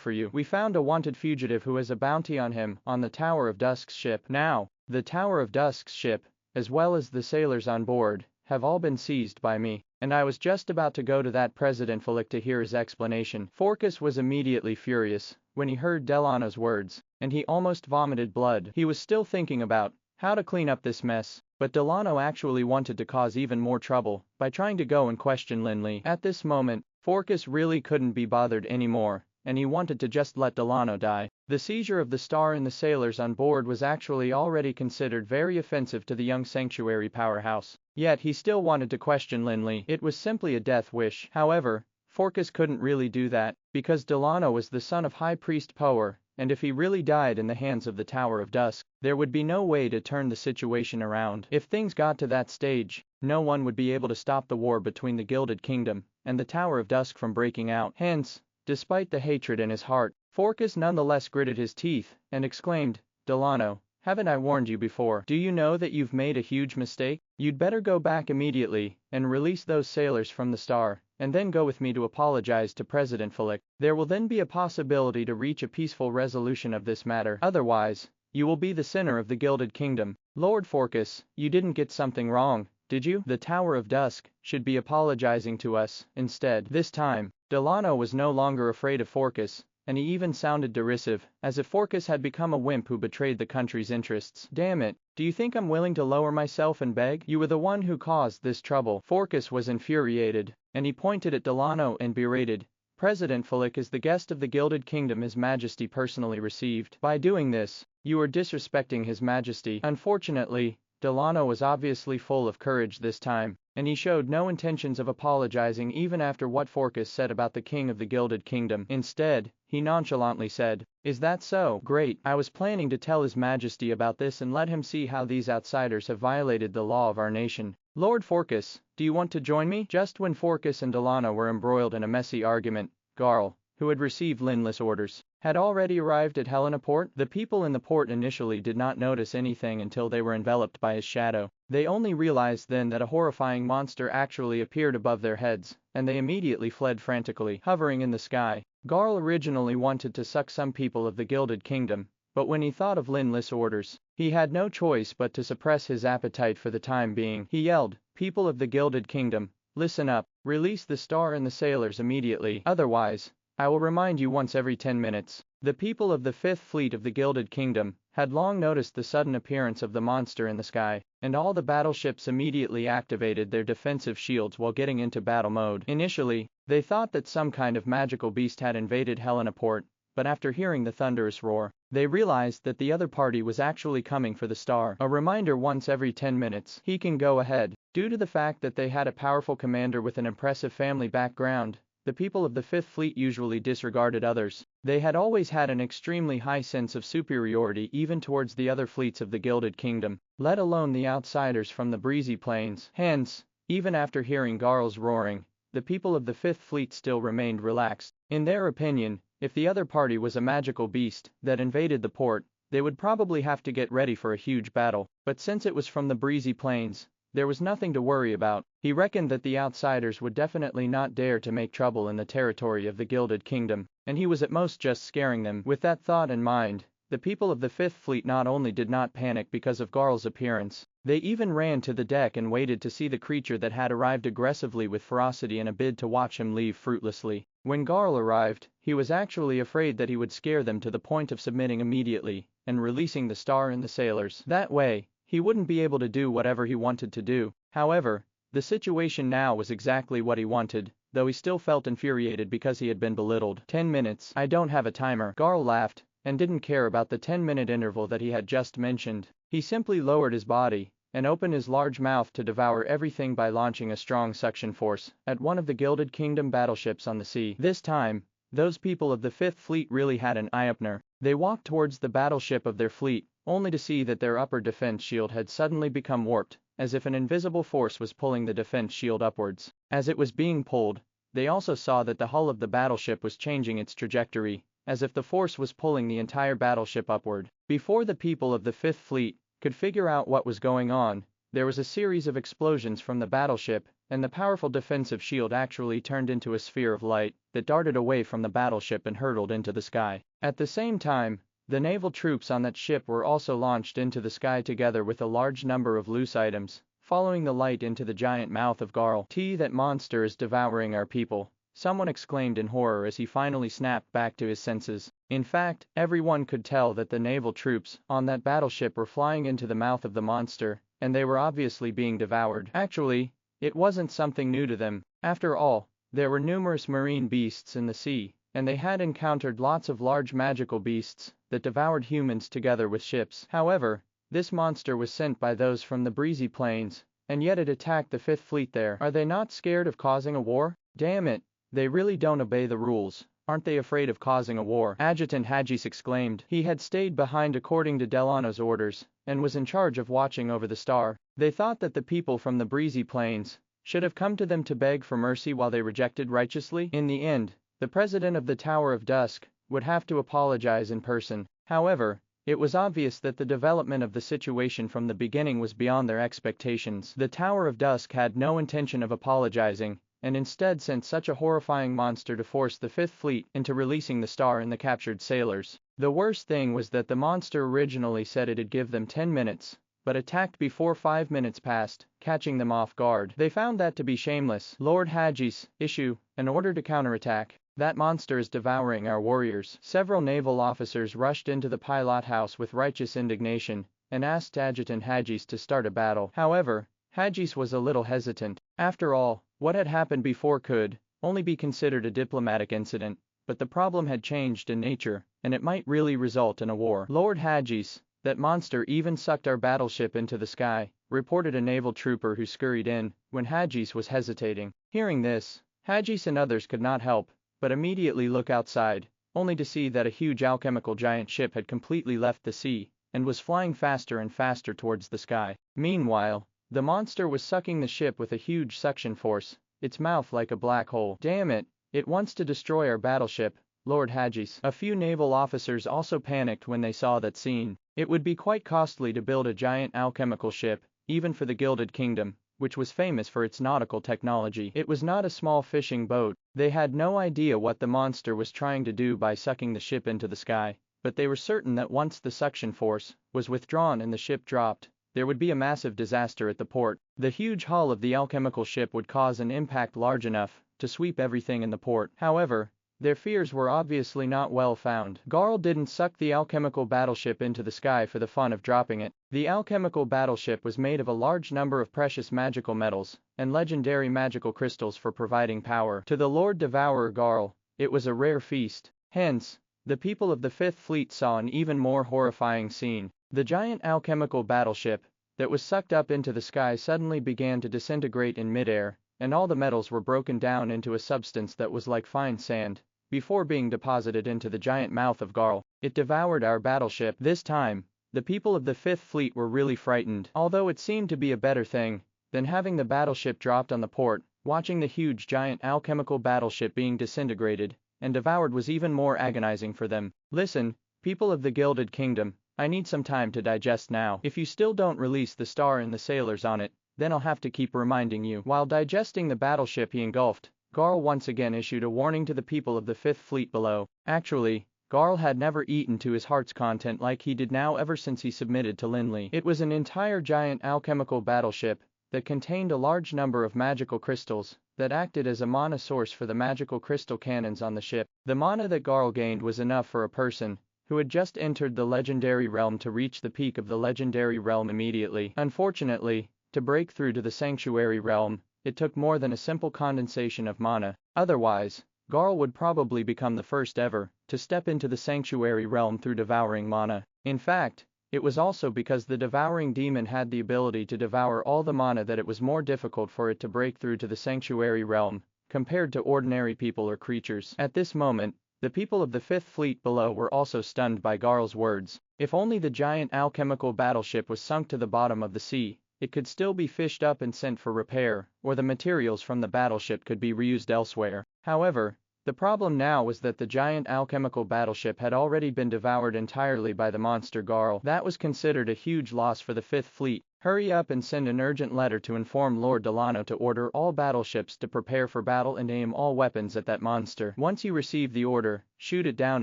B: for you. We found a wanted fugitive who has a bounty on him on the Tower of Dusk's ship. Now, the Tower of Dusk's ship, as well as the sailors on board, have all been seized by me, and I was just about to go to that President Fulik to hear his explanation." Forcas was immediately furious when he heard Delano's words, and he almost vomited blood. He was still thinking about how to clean up this mess, but Delano actually wanted to cause even more trouble by trying to go and question Lin Li. At this moment, Forcas really couldn't be bothered anymore, and he wanted to just let Delano die. The seizure of the star and the sailors on board was actually already considered very offensive to the young sanctuary powerhouse. Yet he still wanted to question Lin Li. It was simply a death wish. However, Forcas couldn't really do that, because Delano was the son of High Priest Power, and if he really died in the hands of the Tower of Dusk, there would be no way to turn the situation around. If things got to that stage, no one would be able to stop the war between the Gilded Kingdom and the Tower of Dusk from breaking out. Hence, despite the hatred in his heart, Forcas nonetheless gritted his teeth and exclaimed, "Delano, haven't I warned you before? Do you know that you've made a huge mistake? You'd better go back immediately and release those sailors from the star, and then go with me to apologize to President Fulik. There will then be a possibility to reach a peaceful resolution of this matter. Otherwise, you will be the sinner of the Gilded Kingdom." "Lord Forcas, you didn't get something wrong, did you? The Tower of Dusk should be apologizing to us instead." This time, Delano was no longer afraid of Forcas, and he even sounded derisive, as if Forcas had become a wimp who betrayed the country's interests. "Damn it, do you think I'm willing to lower myself and beg? You were the one who caused this trouble." Forcas was infuriated, and he pointed at Delano and berated, "President Fulik is the guest of the Gilded Kingdom His Majesty personally received. By doing this, you are disrespecting His Majesty." Unfortunately, Delano was obviously full of courage this time, and he showed no intentions of apologizing even after what Forcas said about the king of the Gilded Kingdom. Instead, he nonchalantly said, "Is that so? Great. I was planning to tell His Majesty about this and let him see how these outsiders have violated the law of our nation. Lord Forcas, do you want to join me?" Just when Forcas and Delano were embroiled in a messy argument, Garl, who had received Lin Li's orders, had already arrived at Helena Port. The people in the port initially did not notice anything until they were enveloped by his shadow. They only realized then that a horrifying monster actually appeared above their heads, and they immediately fled frantically, hovering in the sky. Garl originally wanted to suck some people of the Gilded Kingdom, but when he thought of Lin Li's orders, he had no choice but to suppress his appetite for the time being. He yelled, "People of the Gilded Kingdom, listen up, release the star and the sailors immediately, otherwise, I will remind you once every 10 minutes. The people of the Fifth Fleet of the Gilded Kingdom had long noticed the sudden appearance of the monster in the sky, and all the battleships immediately activated their defensive shields while getting into battle mode. Initially, they thought that some kind of magical beast had invaded Helena Port, but after hearing the thunderous roar, they realized that the other party was actually coming for the star. A reminder once every 10 minutes. He can go ahead. Due to the fact that they had a powerful commander with an impressive family background, the people of the Fifth Fleet usually disregarded others. They had always had an extremely high sense of superiority even towards the other fleets of the Gilded Kingdom, let alone the outsiders from the breezy plains. Hence, even after hearing Garl's roaring, the people of the Fifth Fleet still remained relaxed. In their opinion, if the other party was a magical beast that invaded the port, they would probably have to get ready for a huge battle. But since it was from the breezy plains, there was nothing to worry about. He reckoned that the outsiders would definitely not dare to make trouble in the territory of the Gilded Kingdom, and he was at most just scaring them. With that thought in mind, the people of the Fifth Fleet not only did not panic because of Garl's appearance, they even ran to the deck and waited to see the creature that had arrived aggressively with ferocity in a bid to watch him leave fruitlessly. When Garl arrived, he was actually afraid that he would scare them to the point of submitting immediately and releasing the star and the sailors. That way, he wouldn't be able to do whatever he wanted to do. However, the situation now was exactly what he wanted, though he still felt infuriated because he had been belittled. 10 minutes. I don't have a timer. Garl laughed, and didn't care about the 10-minute interval that he had just mentioned. He simply lowered his body, and opened his large mouth to devour everything by launching a strong suction force at one of the Gilded Kingdom battleships on the sea. This time, those people of the Fifth Fleet really had an eye-opener. They walked towards the battleship of their fleet, only to see that their upper defense shield had suddenly become warped, as if an invisible force was pulling the defense shield upwards. As it was being pulled, they also saw that the hull of the battleship was changing its trajectory, as if the force was pulling the entire battleship upward. Before the people of the Fifth Fleet could figure out what was going on, there was a series of explosions from the battleship, and the powerful defensive shield actually turned into a sphere of light that darted away from the battleship and hurtled into the sky. At the same time, the naval troops on that ship were also launched into the sky together with a large number of loose items, following the light into the giant mouth of Garl. That monster is devouring our people, someone exclaimed in horror as he finally snapped back to his senses. In fact, everyone could tell that the naval troops on that battleship were flying into the mouth of the monster, and they were obviously being devoured. Actually, it wasn't something new to them. After all, there were numerous marine beasts in the sea, and they had encountered lots of large magical beasts that devoured humans together with ships. However, this monster was sent by those from the breezy plains, and yet it attacked the Fifth Fleet there. Are they not scared of causing a war? Damn it, they really don't obey the rules. Aren't they afraid of causing a war? Adjutant Hagis exclaimed. He had stayed behind according to Delano's orders, and was in charge of watching over the star. They thought that the people from the breezy plains should have come to them to beg for mercy while they rejected righteously. In the end, the president of the Tower of Dusk would have to apologize in person. However, it was obvious that the development of the situation from the beginning was beyond their expectations. The Tower of Dusk had no intention of apologizing, and instead sent such a horrifying monster to force the Fifth Fleet into releasing the star and the captured sailors. The worst thing was that the monster originally said it'd give them 10 minutes, but attacked before 5 minutes passed, catching them off guard. They found that to be shameless. Lord Hagis, issue an order to counterattack. That monster is devouring our warriors. Several naval officers rushed into the pilot house with righteous indignation, and asked Adjutant Hagis to start a battle. However, Hagis was a little hesitant. After all, what had happened before could only be considered a diplomatic incident, but the problem had changed in nature, and it might really result in a war. Lord Hagis, that monster even sucked our battleship into the sky, reported a naval trooper who scurried in when Hagis was hesitating. Hearing this, Hagis and others could not help but immediately look outside, only to see that a huge alchemical giant ship had completely left the sea and was flying faster and faster towards the sky. Meanwhile, the monster was sucking the ship with a huge suction force, its mouth like a black hole. Damn it, it wants to destroy our battleship, Lord Hagis. A few naval officers also panicked when they saw that scene. It would be quite costly to build a giant alchemical ship, even for the Gilded Kingdom, which was famous for its nautical technology. It was not a small fishing boat. They had no idea what the monster was trying to do by sucking the ship into the sky, but they were certain that once the suction force was withdrawn and the ship dropped, there would be a massive disaster at the port. The huge hull of the alchemical ship would cause an impact large enough to sweep everything in the port. However, their fears were obviously not well founded. Garl didn't suck the alchemical battleship into the sky for the fun of dropping it. The alchemical battleship was made of a large number of precious magical metals and legendary magical crystals for providing power. To the Lord Devourer Garl, it was a rare feast. Hence, the people of the Fifth Fleet saw an even more horrifying scene. The giant alchemical battleship that was sucked up into the sky suddenly began to disintegrate in midair, and all the metals were broken down into a substance that was like fine sand, before being deposited into the giant mouth of Garl. It devoured our battleship. This time, the people of the Fifth Fleet were really frightened. Although it seemed to be a better thing than having the battleship dropped on the port, watching the huge giant alchemical battleship being disintegrated and devoured was even more agonizing for them. Listen, people of the Gilded Kingdom, I need some time to digest now. If you still don't release the star and the sailors on it, then I'll have to keep reminding you. While digesting the battleship he engulfed, Garl once again issued a warning to the people of the Fifth Fleet below. Actually, Garl had never eaten to his heart's content like he did now ever since he submitted to Lin Li. It was an entire giant alchemical battleship that contained a large number of magical crystals that acted as a mana source for the magical crystal cannons on the ship. The mana that Garl gained was enough for a person who had just entered the legendary realm to reach the peak of the legendary realm immediately. Unfortunately, to break through to the sanctuary realm, it took more than a simple condensation of mana. Otherwise, Garl would probably become the first ever to step into the sanctuary realm through devouring mana. In fact, it was also because the devouring demon had the ability to devour all the mana that it was more difficult for it to break through to the sanctuary realm, compared to ordinary people or creatures. At this moment, the people of the Fifth Fleet below were also stunned by Garl's words. If only the giant alchemical battleship was sunk to the bottom of the sea, it could still be fished up and sent for repair, or the materials from the battleship could be reused elsewhere. However, the problem now was that the giant alchemical battleship had already been devoured entirely by the monster Garl. That was considered a huge loss for the Fifth Fleet. Hurry up and send an urgent letter to inform Lord Delano to order all battleships to prepare for battle and aim all weapons at that monster. Once you receive the order, shoot it down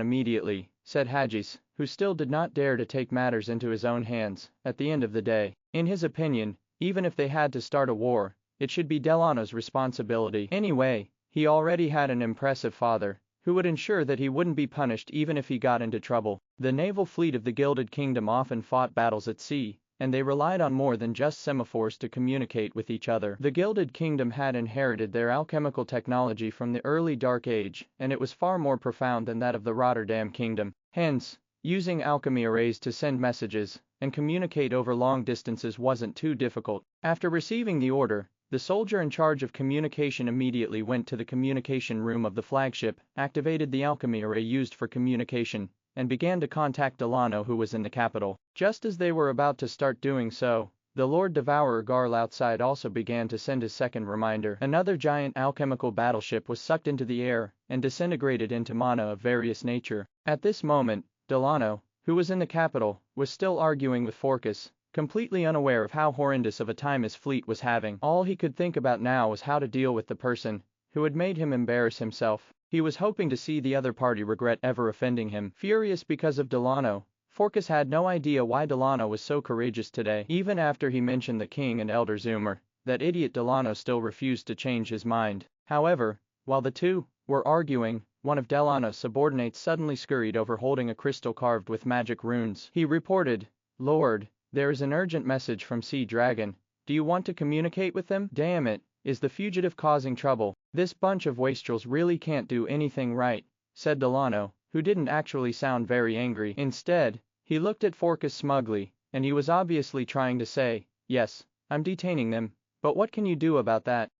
B: immediately, said Hagis, who still did not dare to take matters into his own hands. At the end of the day, in his opinion, even if they had to start a war, it should be Delano's responsibility. Anyway, he already had an impressive father, who would ensure that he wouldn't be punished even if he got into trouble. The naval fleet of the Gilded Kingdom often fought battles at sea, and they relied on more than just semaphores to communicate with each other. The Gilded Kingdom had inherited their alchemical technology from the early Dark Age, and it was far more profound than that of the Rotterdam Kingdom. Hence, using alchemy arrays to send messages and communicate over long distances wasn't too difficult. After receiving the order, the soldier in charge of communication immediately went to the communication room of the flagship, activated the alchemy array used for communication, and began to contact Delano, who was in the capital. Just as they were about to start doing so, the Lord Devourer Garl outside also began to send his second reminder. Another giant alchemical battleship was sucked into the air and disintegrated into mana of various nature. At this moment, Delano, who was in the capital, was still arguing with Forcas, completely unaware of how horrendous of a time his fleet was having. All he could think about now was how to deal with the person who had made him embarrass himself. He was hoping to see the other party regret ever offending him. Furious because of Delano, Forcas had no idea why Delano was so courageous today. Even after he mentioned the king and Elder Zoomer, that idiot Delano still refused to change his mind. However, while the two were arguing, one of Delano's subordinates suddenly scurried over holding a crystal carved with magic runes. He reported, "Lord, there is an urgent message from Sea Dragon. Do you want to communicate with them?" "Damn it, is the fugitive causing trouble? This bunch of wastrels really can't do anything right," said Delano, who didn't actually sound very angry. Instead, he looked at Forcas smugly, and he was obviously trying to say, "Yes, I'm detaining them, but what can you do about that?"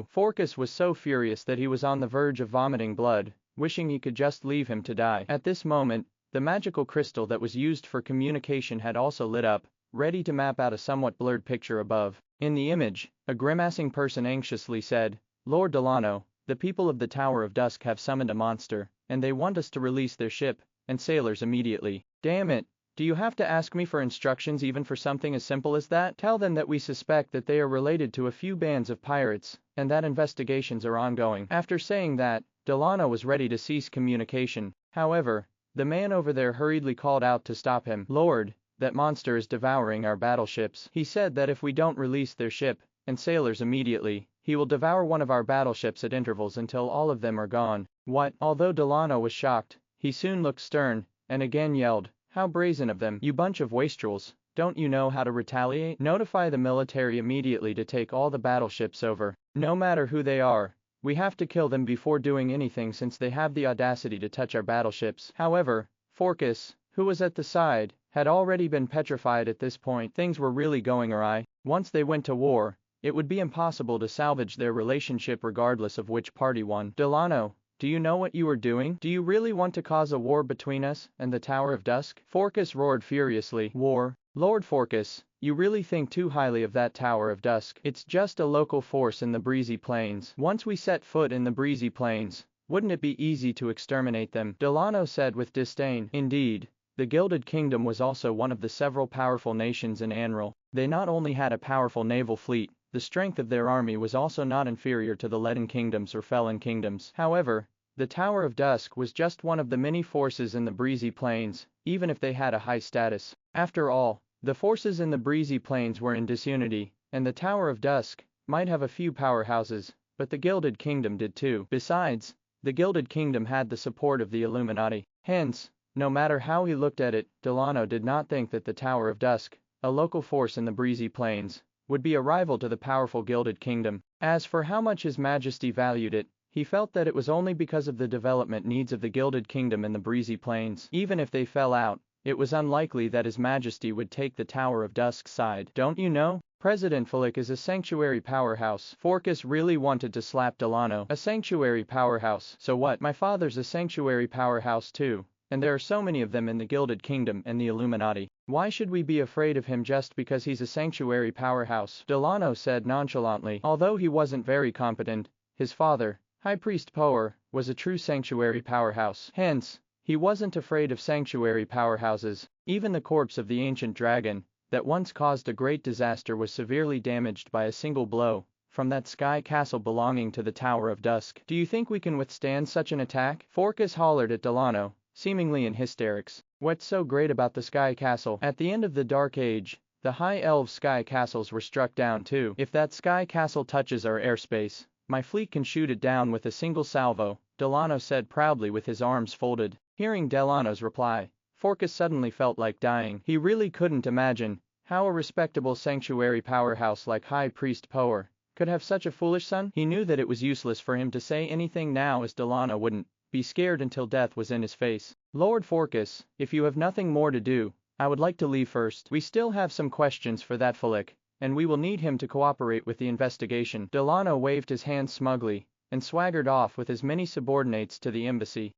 B: Forcas was so furious that he was on the verge of vomiting blood, wishing he could just leave him to die. At this moment, the magical crystal that was used for communication had also lit up, ready to map out a somewhat blurred picture above. In the image, a grimacing person anxiously said, "Lord Delano, the people of the Tower of Dusk have summoned a monster, and they want us to release their ship and sailors immediately." "Damn it, do you have to ask me for instructions even for something as simple as that? Tell them that we suspect that they are related to a few bands of pirates, and that investigations are ongoing." After saying that, Delano was ready to cease communication. However, the man over there hurriedly called out to stop him. "Lord, that monster is devouring our battleships. He said that if we don't release their ship and sailors immediately, he will devour one of our battleships at intervals until all of them are gone." "What?" Although Delano was shocked, he soon looked stern, and again yelled, "How brazen of them, you bunch of wastrels, don't you know how to retaliate? Notify the military immediately to take all the battleships over. No matter who they are, we have to kill them before doing anything since they have the audacity to touch our battleships." However, Forcas, who was at the side, had already been petrified at this point. Things were really going awry. Once they went to war, it would be impossible to salvage their relationship regardless of which party won. "Delano, do you know what you are doing? Do you really want to cause a war between us and the Tower of Dusk?" Forcas roared furiously. "War? Lord Forcas, you really think too highly of that Tower of Dusk. It's just a local force in the Breezy Plains. Once we set foot in the Breezy Plains, wouldn't it be easy to exterminate them?" Delano said with disdain. Indeed, the Gilded Kingdom was also one of the several powerful nations in Anral. They not only had a powerful naval fleet, the strength of their army was also not inferior to the Leaden Kingdoms or Felon Kingdoms. However, the Tower of Dusk was just one of the many forces in the Breezy Plains, even if they had a high status. After all, the forces in the Breezy Plains were in disunity, and the Tower of Dusk might have a few powerhouses, but the Gilded Kingdom did too. Besides, the Gilded Kingdom had the support of the Illuminati. Hence, no matter how he looked at it, Delano did not think that the Tower of Dusk, a local force in the Breezy Plains, would be a rival to the powerful Gilded Kingdom. As for how much His Majesty valued it, he felt that it was only because of the development needs of the Gilded Kingdom in the Breezy Plains. Even if they fell out, it was unlikely that His Majesty would take the Tower of Dusk's side. "Don't you know? President Fulik is a sanctuary powerhouse." Forcas really wanted to slap Delano. "A sanctuary powerhouse? So what? My father's a sanctuary powerhouse too. And there are so many of them in the Gilded Kingdom and the Illuminati. Why should we be afraid of him just because he's a sanctuary powerhouse? Delano said nonchalantly. Although he wasn't very competent, his father, High Priest Power, was a true sanctuary powerhouse. Hence, he wasn't afraid of sanctuary powerhouses. Even the corpse of the ancient dragon, that once caused a great disaster, was severely damaged by a single blow from that sky castle belonging to the Tower of Dusk. Do you think we can withstand such an attack? Forcas hollered at Delano, seemingly in hysterics. What's so great about the sky castle? At the end of the Dark Age, the high elf sky castles were struck down too. If that sky castle touches our airspace, my fleet can shoot it down with a single salvo, Delano said proudly with his arms folded. Hearing Delano's reply, Forcas suddenly felt like dying. He really couldn't imagine how a respectable sanctuary powerhouse like High Priest Power could have such a foolish son. He knew that it was useless for him to say anything now, as Delano wouldn't be scared until death was in his face. Lord Forcas, if you have nothing more to do, I would like to leave first. We still have some questions for that Fulik, and we will need him to cooperate with the investigation. Delano waved his hand smugly and swaggered off with his many subordinates to the embassy.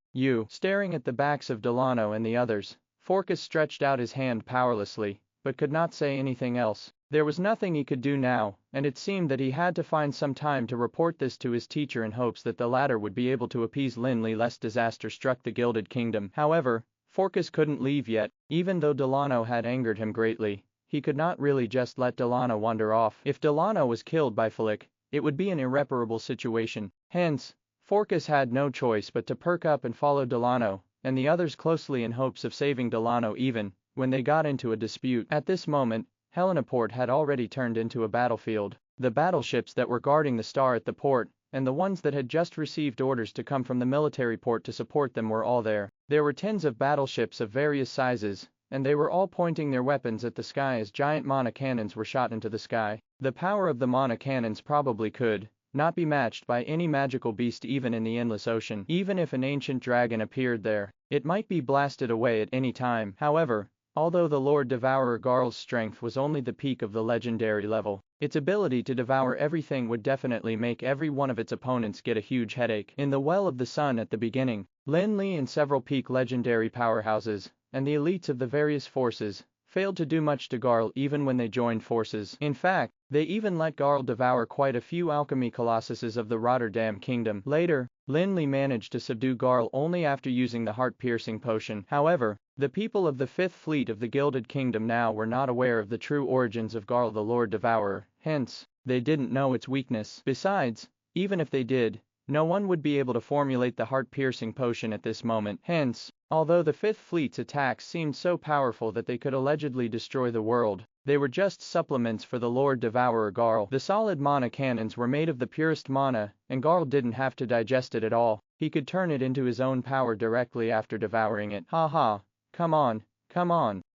B: Staring at the backs of Delano and the others, Forcas stretched out his hand powerlessly, but could not say anything else. There was nothing he could do now, and it seemed that he had to find some time to report this to his teacher in hopes that the latter would be able to appease Lin Li lest disaster struck the Gilded Kingdom. However, Forcas couldn't leave yet. Even though Delano had angered him greatly, he could not really just let Delano wander off. If Delano was killed by Fulik, it would be an irreparable situation. Hence, Forcas had no choice but to perk up and follow Delano and the others closely in hopes of saving Delano even when they got into a dispute. At this moment, Helenaport had already turned into a battlefield. The battleships that were guarding the star at the port, and the ones that had just received orders to come from the military port to support them, were all there. There were tens of battleships of various sizes, and they were all pointing their weapons at the sky as giant mana cannons were shot into the sky. The power of the mana cannons probably could not be matched by any magical beast even in the endless ocean. Even if an ancient dragon appeared there, it might be blasted away at any time. However, although the Lord Devourer Garl's strength was only the peak of the legendary level, its ability to devour everything would definitely make every one of its opponents get a huge headache. In the Well of the Sun at the beginning, Lin Li and several peak legendary powerhouses, and the elites of the various forces, failed to do much to Garl even when they joined forces. In fact, they even let Garl devour quite a few alchemy colossuses of the Rotterdam Kingdom. Later, Lin Li managed to subdue Garl only after using the heart-piercing potion. However, the people of the Fifth Fleet of the Gilded Kingdom now were not aware of the true origins of Garl the Lord Devourer, hence, they didn't know its weakness. Besides, even if they did, no one would be able to formulate the heart-piercing potion at this moment. Hence, although the Fifth Fleet's attacks seemed so powerful that they could allegedly destroy the world, they were just supplements for the Lord Devourer Garl. The solid mana cannons were made of the purest mana, and Garl didn't have to digest it at all. He could turn it into his own power directly after devouring it. Haha, come on,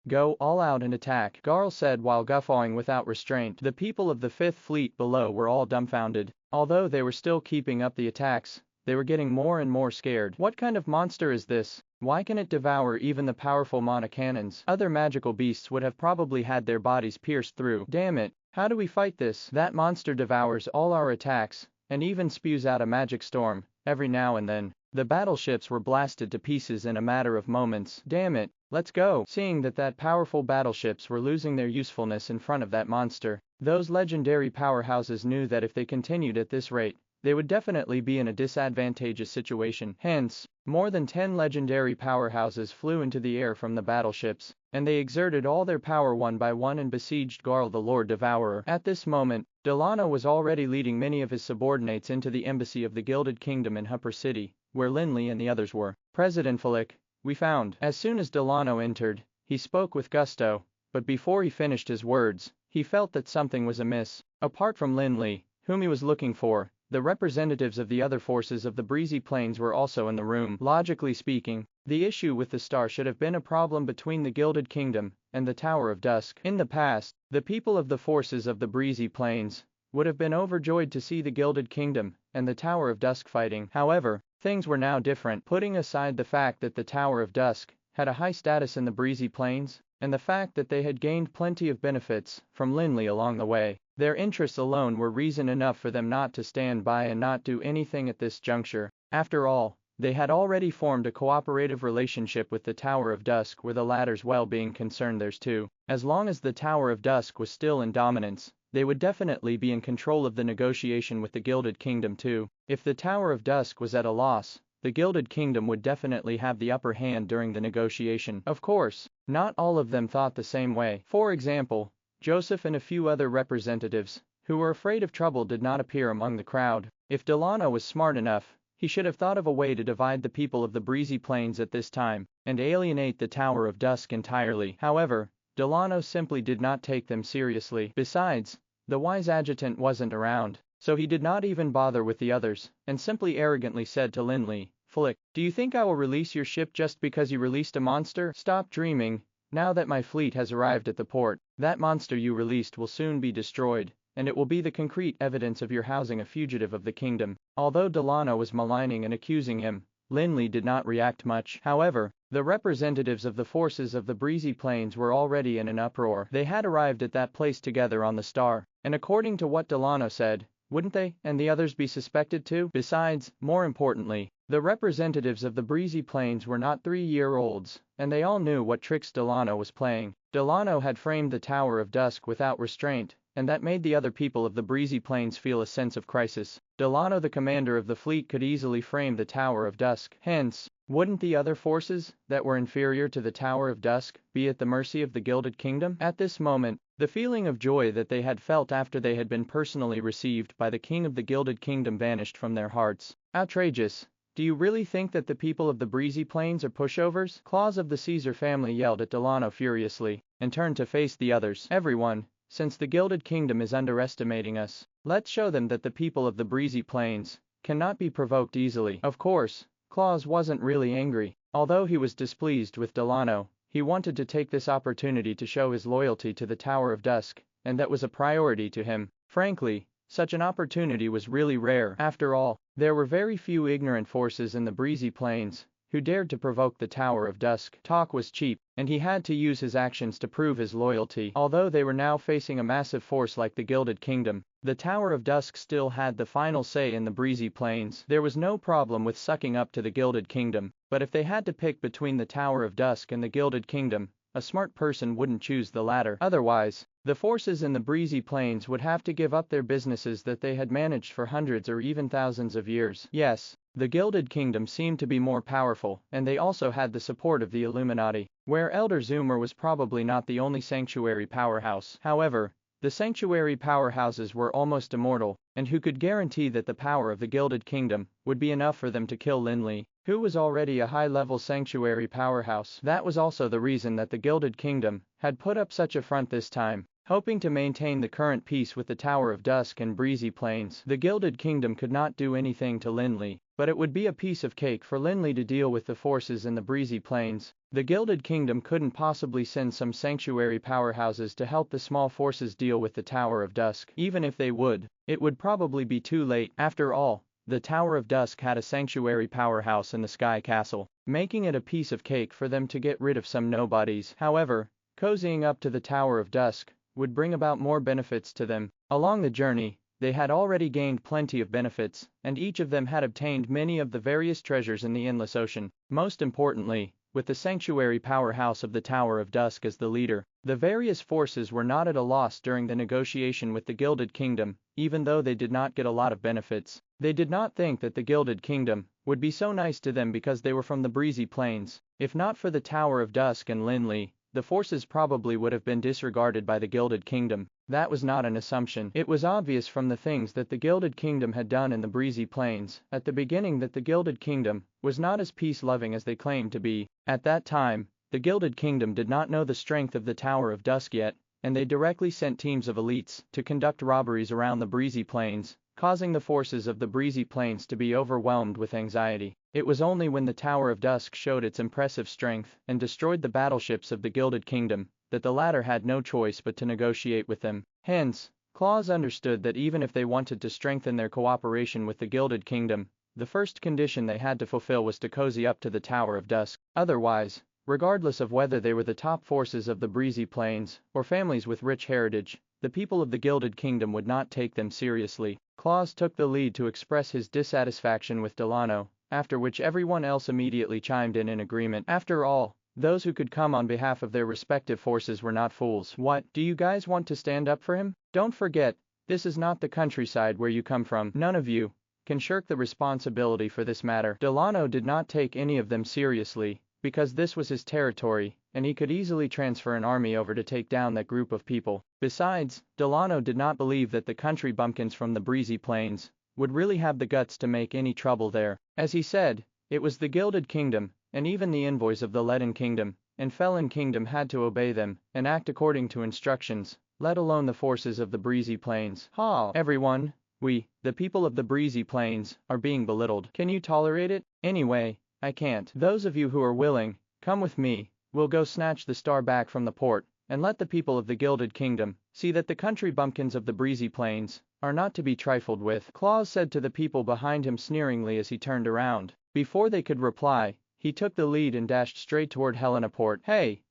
B: go all out and attack, Garl said while guffawing without restraint. The people of the Fifth Fleet below were all dumbfounded. Although they were still keeping up the attacks, they were getting more and more scared. What kind of monster is this? Why can it devour even the powerful mana cannons? Other magical beasts would have probably had their bodies pierced through. Damn it, how do we fight this? That monster devours all our attacks, and even spews out a magic storm every now and then. The battleships were blasted to pieces in a matter of moments. Damn it, let's go. Seeing that powerful battleships were losing their usefulness in front of that monster, those legendary powerhouses knew that if they continued at this rate, they would definitely be in a disadvantageous situation. Hence, more than 10 legendary powerhouses flew into the air from the battleships, and they exerted all their power one by one and besieged Garl the Lord Devourer. At this moment, Delano was already leading many of his subordinates into the embassy of the Gilded Kingdom in Hupper City, where Lin Li and the others were. President Fulik, we found. As soon as Delano entered, he spoke with gusto, but before he finished his words, he felt that something was amiss. Apart from Lin Li, whom he was looking for, the representatives of the other forces of the breezy plains were also in the room. Logically speaking, the issue with the star should have been a problem between the Gilded Kingdom and the Tower of Dusk. In the past, the people of the forces of the breezy plains would have been overjoyed to see the Gilded Kingdom and the Tower of Dusk fighting. However, things were now different. Putting aside the fact that the Tower of Dusk had a high status in the breezy plains, and the fact that they had gained plenty of benefits from Lin Li along the way, their interests alone were reason enough for them not to stand by and not do anything at this juncture. After all, They had already formed a cooperative relationship with the Tower of Dusk where the latter's well-being concerned theirs too. As long as the Tower of Dusk was still in dominance, they would definitely be in control of the negotiation with the Gilded Kingdom too. If the Tower of Dusk was at a loss, the Gilded Kingdom would definitely have the upper hand during the negotiation. Of course, not all of them thought the same way. For example, Joseph and a few other representatives, who were afraid of trouble, did not appear among the crowd. If Delano was smart enough, he should have thought of a way to divide the people of the Breezy Plains at this time, and alienate the Tower of Dusk entirely. However, Delano simply did not take them seriously. Besides, the wise adjutant wasn't around, so he did not even bother with the others, and simply arrogantly said to Lin Li, "Flick, do you think I will release your ship just because you released a monster? Stop dreaming. Now that my fleet has arrived at the port, that monster you released will soon be destroyed, and it will be the concrete evidence of your housing a fugitive of the kingdom." Although Delano was maligning and accusing him, Lin Li did not react much. However, the representatives of the forces of the Breezy Plains were already in an uproar. They had arrived at that place together on the star, and according to what Delano said, wouldn't they and the others be suspected too? Besides, more importantly, the representatives of the Breezy Plains were not 3-year-olds, and they all knew what tricks Delano was playing. Delano had framed the Tower of Dusk without restraint, and that made the other people of the Breezy Plains feel a sense of crisis. Delano, the commander of the fleet, could easily frame the Tower of Dusk. Hence, wouldn't the other forces, that were inferior to the Tower of Dusk, be at the mercy of the Gilded Kingdom? At this moment, the feeling of joy that they had felt after they had been personally received by the king of the Gilded Kingdom vanished from their hearts. Outrageous! Do you really think that the people of the Breezy Plains are pushovers? Claws of the Caesar family yelled at Delano furiously, and turned to face the others. Everyone, since the Gilded Kingdom is underestimating us, let's show them that the people of the Breezy Plains cannot be provoked easily. Of course, Claus wasn't really angry. Although he was displeased with Delano, he wanted to take this opportunity to show his loyalty to the Tower of Dusk, and that was a priority to him. Frankly, such an opportunity was really rare. After all, there were very few ignorant forces in the Breezy Plains who dared to provoke the Tower of Dusk. Talk was cheap, and he had to use his actions to prove his loyalty. Although they were now facing a massive force like the Gilded Kingdom, the Tower of Dusk still had the final say in the Breezy Plains. There was no problem with sucking up to the Gilded Kingdom, but if they had to pick between the Tower of Dusk and the Gilded Kingdom, a smart person wouldn't choose the latter. Otherwise, the forces in the Breezy Plains would have to give up their businesses that they had managed for hundreds or even thousands of years. Yes, the Gilded Kingdom seemed to be more powerful, and they also had the support of the Illuminati, where Elder Zoomer was probably not the only sanctuary powerhouse. However, the sanctuary powerhouses were almost immortal, and who could guarantee that the power of the Gilded Kingdom would be enough for them to kill Lin Li, who was already a high-level sanctuary powerhouse? That was also the reason that the Gilded Kingdom had put up such a front this time, hoping to maintain the current peace with the Tower of Dusk and Breezy Plains. The Gilded Kingdom could not do anything to Lin Li, but it would be a piece of cake for Lin Li to deal with the forces in the Breezy Plains. The Gilded Kingdom couldn't possibly send some sanctuary powerhouses to help the small forces deal with the Tower of Dusk. Even if they would, it would probably be too late. After all, the Tower of Dusk had a sanctuary powerhouse in the Sky Castle, making it a piece of cake for them to get rid of some nobodies. However, cozying up to the Tower of Dusk would bring about more benefits to them. Along the journey, they had already gained plenty of benefits, and each of them had obtained many of the various treasures in the Endless Ocean. Most importantly, with the sanctuary powerhouse of the Tower of Dusk as the leader, the various forces were not at a loss during the negotiation with the Gilded Kingdom. Even though they did not get a lot of benefits, they did not think that the Gilded Kingdom would be so nice to them because they were from the Breezy Plains. If not for the Tower of Dusk and Lin Li, the forces probably would have been disregarded by the Gilded Kingdom. That was not an assumption. It was obvious from the things that the Gilded Kingdom had done in the Breezy Plains at the beginning that the Gilded Kingdom was not as peace-loving as they claimed to be. At that time, the Gilded Kingdom did not know the strength of the Tower of Dusk yet, and they directly sent teams of elites to conduct robberies around the Breezy Plains, causing the forces of the Breezy Plains to be overwhelmed with anxiety. It was only when the Tower of Dusk showed its impressive strength and destroyed the battleships of the Gilded Kingdom that the latter had no choice but to negotiate with them. Hence, Claus understood that even if they wanted to strengthen their cooperation with the Gilded Kingdom, the first condition they had to fulfill was to cozy up to the Tower of Dusk. Otherwise, regardless of whether they were the top forces of the Breezy Plains or families with rich heritage, the people of the Gilded Kingdom would not take them seriously. Claus took the lead to express his dissatisfaction with Delano, after which everyone else immediately chimed in agreement. After all, those who could come on behalf of their respective forces were not fools. What, do you guys want to stand up for him? Don't forget, this is not the countryside where you come from. None of you can shirk the responsibility for this matter. Delano did not take any of them seriously, because this was his territory, and he could easily transfer an army over to take down that group of people. Besides, Delano did not believe that the country bumpkins from the breezy plains would really have the guts to make any trouble there. As he said, it was the Gilded Kingdom, and even the envoys of the Leaden Kingdom and Felon Kingdom had to obey them and act according to instructions, let alone the forces of the breezy plains. Ha! Everyone, we, the people of the breezy plains, are being belittled. Can you tolerate it? Anyway, I can't. Those of you who are willing, come with me, we'll go snatch the star back from the port, and let the people of the Gilded Kingdom see that the country bumpkins of the breezy plains are not to be trifled with. Claus said to the people behind him sneeringly as he turned around. Before they could reply, he took the lead and dashed straight toward Helenaport. Hey,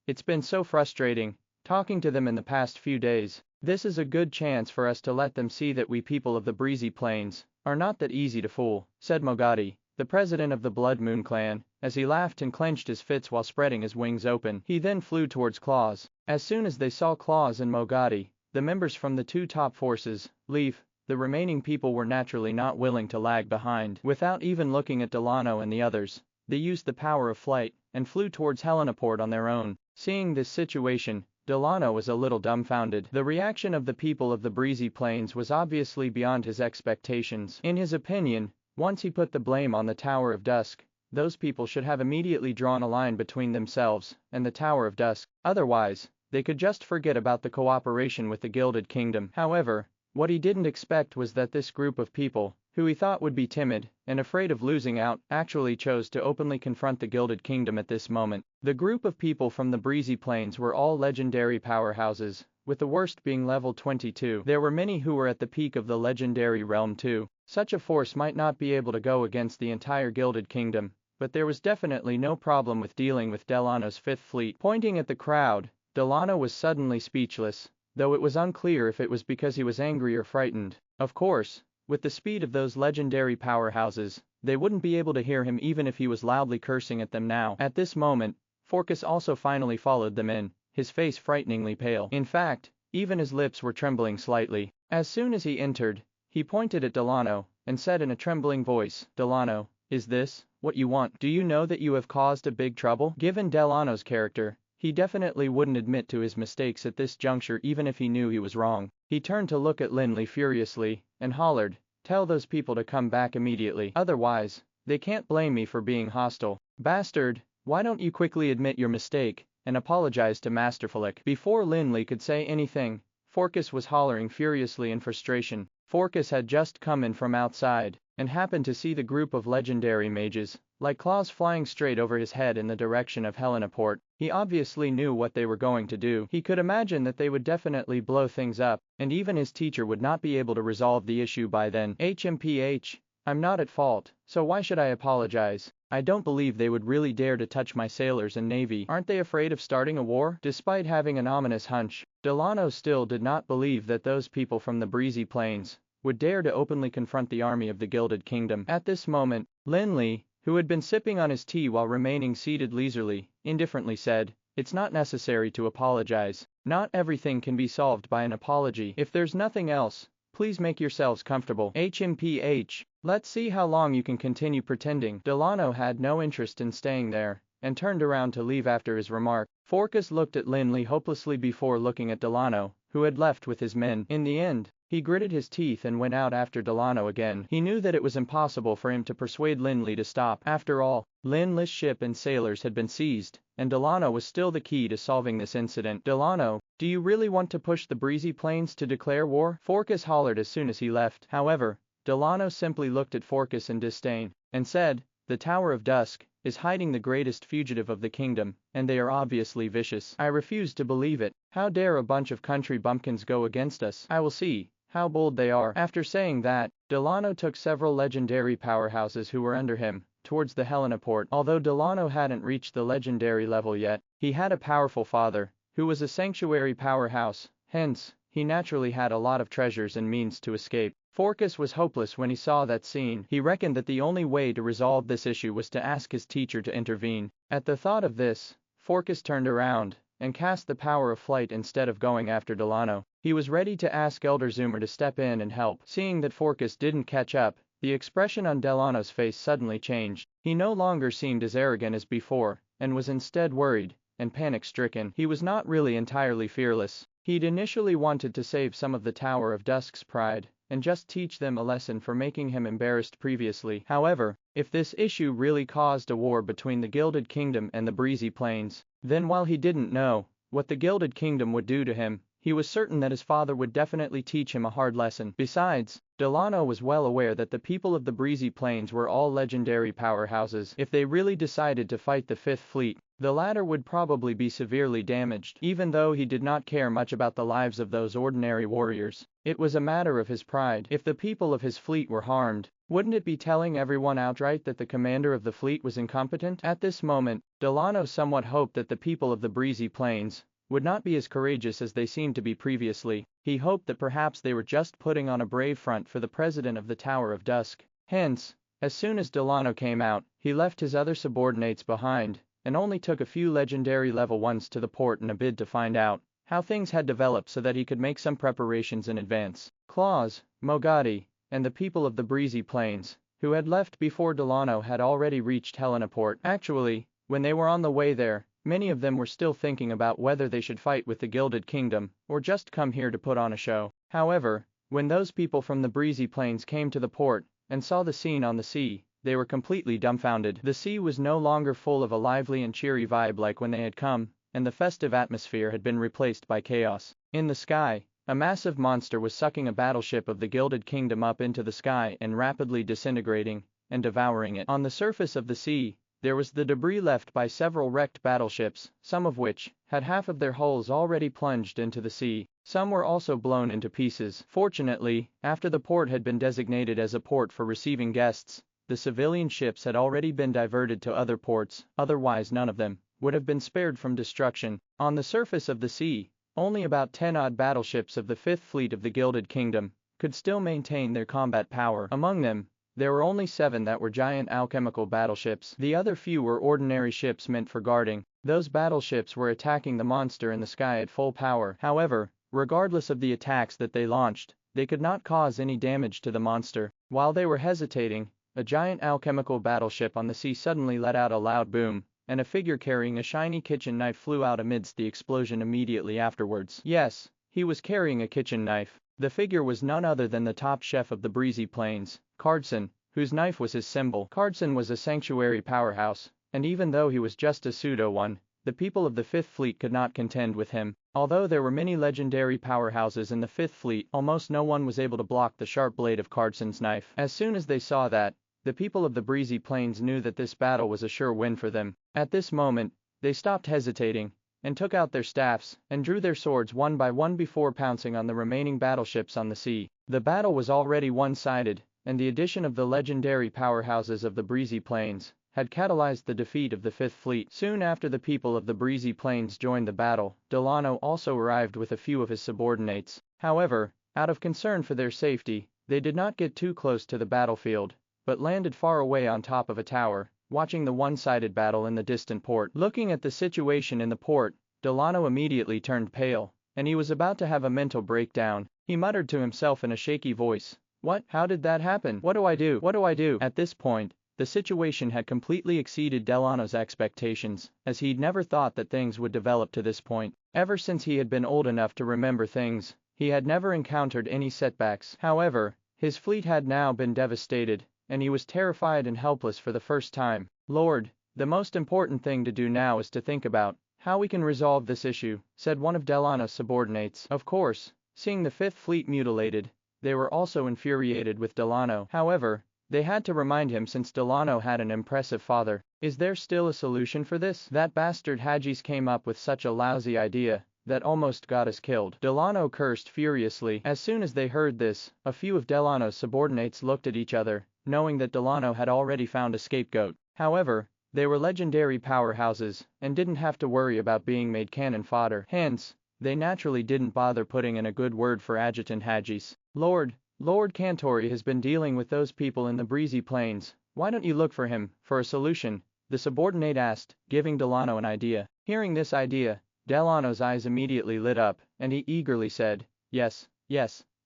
B: it's been so frustrating talking to them in the past few days. This is a good chance for us to let them see that we people of the breezy plains are not that easy to fool, said Mogadi, the president of the Blood Moon clan, as he laughed and clenched his fists while spreading his wings open. He then flew towards Claus. As soon as they saw Claus and Mogadi, the members from the two top forces leave. The remaining people were naturally not willing to lag behind. Without even looking at Delano and the others, they used the power of flight and flew towards Helenaport on their own. Seeing this situation, Delano was a little dumbfounded. The reaction of the people of the breezy plains was obviously beyond his expectations. In his opinion, once he put the blame on the Tower of Dusk, those people should have immediately drawn a line between themselves and the Tower of Dusk. Otherwise, they could just forget about the cooperation with the Gilded Kingdom. However, what he didn't expect was that this group of people, who he thought would be timid and afraid of losing out, actually chose to openly confront the Gilded Kingdom at this moment. The group of people from the breezy plains were all legendary powerhouses, with the worst being level 22. There were many who were at the peak of the legendary realm too. Such a force might not be able to go against the entire Gilded Kingdom, but there was definitely no problem with dealing with Delano's Fifth Fleet. Pointing at the crowd, Delano was suddenly speechless, though it was unclear if it was because he was angry or frightened. Of course, with the speed of those legendary powerhouses, they wouldn't be able to hear him even if he was loudly cursing at them now. At this moment, Forcus also finally followed them in, his face frighteningly pale. In fact, even his lips were trembling slightly. As soon as he entered, he pointed at Delano and said in a trembling voice, "Delano, is this what you want? Do you know that you have caused a big trouble?" Given Delano's character, he definitely wouldn't admit to his mistakes at this juncture even if he knew he was wrong. He turned to look at Lin Li furiously and hollered, "Tell those people to come back immediately. Otherwise, they can't blame me for being hostile. Bastard, why don't you quickly admit your mistake and apologize to Master Fulik?" Before Lin Li could say anything, Forcus was hollering furiously in frustration. Forcus had just come in from outside and happened to see the group of legendary mages, like claws flying straight over his head in the direction of Helenaport. He obviously knew what they were going to do. He could imagine that they would definitely blow things up, and even his teacher would not be able to resolve the issue by then. HMPH, I'm not at fault, so why should I apologize? I don't believe they would really dare to touch my sailors and navy. Aren't they afraid of starting a war? Despite having an ominous hunch, Delano still did not believe that those people from the breezy plains would dare to openly confront the army of the Gilded Kingdom. At this moment, Lin Li, who had been sipping on his tea while remaining seated leisurely, indifferently said, "It's not necessary to apologize. Not everything can be solved by an apology. If there's nothing else, please make yourselves comfortable. HMPH, let's see how long you can continue pretending." Delano had no interest in staying there, and turned around to leave after his remark. Forcus looked at Lin Li hopelessly before looking at Delano, who had left with his men. In the end, he gritted his teeth and went out after Delano again. He knew that it was impossible for him to persuade Lin Li to stop. After all, Lin Li's ship and sailors had been seized, and Delano was still the key to solving this incident. "Delano, do you really want to push the breezy plains to declare war?" Forcus hollered as soon as he left. However, Delano simply looked at Forcus in disdain, and said, "The Tower of Dusk is hiding the greatest fugitive of the kingdom, and they are obviously vicious. I refuse to believe it. How dare a bunch of country bumpkins go against us? I will see how bold they are." After saying that, Delano took several legendary powerhouses who were under him towards the Helenaport. Although Delano hadn't reached the legendary level yet, he had a powerful father, who was a sanctuary powerhouse. Hence, he naturally had a lot of treasures and means to escape. Forcas was hopeless when he saw that scene. He reckoned that the only way to resolve this issue was to ask his teacher to intervene. At the thought of this, Forcas turned around and cast the power of flight instead of going after Delano. He was ready to ask Elder Zoomer to step in and help. Seeing that Forcas didn't catch up, the expression on Delano's face suddenly changed. He no longer seemed as arrogant as before, and was instead worried and panic-stricken. He was not really entirely fearless. He'd initially wanted to save some of the Tower of Dusk's pride and just teach them a lesson for making him embarrassed previously. However, if this issue really caused a war between the Gilded Kingdom and the Breezy Plains, then while he didn't know what the Gilded Kingdom would do to him, he was certain that his father would definitely teach him a hard lesson. Besides, Delano was well aware that the people of the Breezy Plains were all legendary powerhouses. If they really decided to fight the Fifth Fleet, the latter would probably be severely damaged. Even though he did not care much about the lives of those ordinary warriors, it was a matter of his pride. If the people of his fleet were harmed, wouldn't it be telling everyone outright that the commander of the fleet was incompetent? At this moment, Delano somewhat hoped that the people of the Breezy Plains would not be as courageous as they seemed to be previously. He hoped that perhaps they were just putting on a brave front for the president of the Tower of Dusk. Hence, as soon as Delano came out, he left his other subordinates behind and only took a few legendary level 1s to the port in a bid to find out how things had developed so that he could make some preparations in advance. Claus, Mogadi, and the people of the Breezy Plains, who had left before Delano, had already reached Helenaport. Actually, when they were on the way there, many of them were still thinking about whether they should fight with the Gilded Kingdom or just come here to put on a show. However, when those people from the Breezy Plains came to the port and saw the scene on the sea, they were completely dumbfounded. The sea was no longer full of a lively and cheery vibe like when they had come, and the festive atmosphere had been replaced by chaos. In the sky, a massive monster was sucking a battleship of the Gilded Kingdom up into the sky and rapidly disintegrating and devouring it. On the surface of the sea, there was the debris left by several wrecked battleships, some of which had half of their hulls already plunged into the sea. Some were also blown into pieces. Fortunately, after the port had been designated as a port for receiving guests, the civilian ships had already been diverted to other ports, otherwise none of them would have been spared from destruction. On the surface of the sea, only about 10 odd battleships of the Fifth Fleet of the Gilded Kingdom could still maintain their combat power. Among them, there were only 7 that were giant alchemical battleships. The other few were ordinary ships meant for guarding. Those battleships were attacking the monster in the sky at full power. However, regardless of the attacks that they launched, they could not cause any damage to the monster. While they were hesitating, a giant alchemical battleship on the sea suddenly let out a loud boom, and a figure carrying a shiny kitchen knife flew out amidst the explosion immediately afterwards. Yes, he was carrying a kitchen knife. The figure was none other than the top chef of the Breezy Plains, Cardson, whose knife was his symbol. Cardson was a sanctuary powerhouse, and even though he was just a pseudo one, the people of the Fifth Fleet could not contend with him. Although there were many legendary powerhouses in the Fifth Fleet, almost no one was able to block the sharp blade of Cardson's knife. As soon as they saw that, the people of the Breezy Plains knew that this battle was a sure win for them. At this moment, they stopped hesitating and took out their staffs and drew their swords one by one before pouncing on the remaining battleships on the sea. The battle was already one-sided, and the addition of the legendary powerhouses of the Breezy Plains had catalyzed the defeat of the Fifth Fleet. Soon after the people of the Breezy Plains joined the battle, Delano also arrived with a few of his subordinates. However, out of concern for their safety, they did not get too close to the battlefield, but landed far away on top of a tower, watching the one-sided battle in the distant port. Looking at the situation in the port, Delano immediately turned pale, and he was about to have a mental breakdown. He muttered to himself in a shaky voice, "What? How did that happen? What do I do? What do I do?" At this point, the situation had completely exceeded Delano's expectations, as he'd never thought that things would develop to this point. Ever since he had been old enough to remember things, he had never encountered any setbacks. However, his fleet had now been devastated, and he was terrified and helpless for the first time. "Lord, the most important thing to do now is to think about how we can resolve this issue," said one of Delano's subordinates. Of course, seeing the Fifth Fleet mutilated, they were also infuriated with Delano. However, they had to remind him since Delano had an impressive father. "Is there still a solution for this? That bastard Hagis came up with such a lousy idea that almost got us killed." Delano cursed furiously. As soon as they heard this, a few of Delano's subordinates looked at each other, knowing that Delano had already found a scapegoat. However, they were legendary powerhouses and didn't have to worry about being made cannon fodder. Hence, they naturally didn't bother putting in a good word for Adjutant Hagis. Lord Cantori has been dealing with those people in the breezy plains. Why don't you look for him, for a solution? The subordinate asked, giving Delano an idea. Hearing this idea, Delano's eyes immediately lit up, and he eagerly said, yes,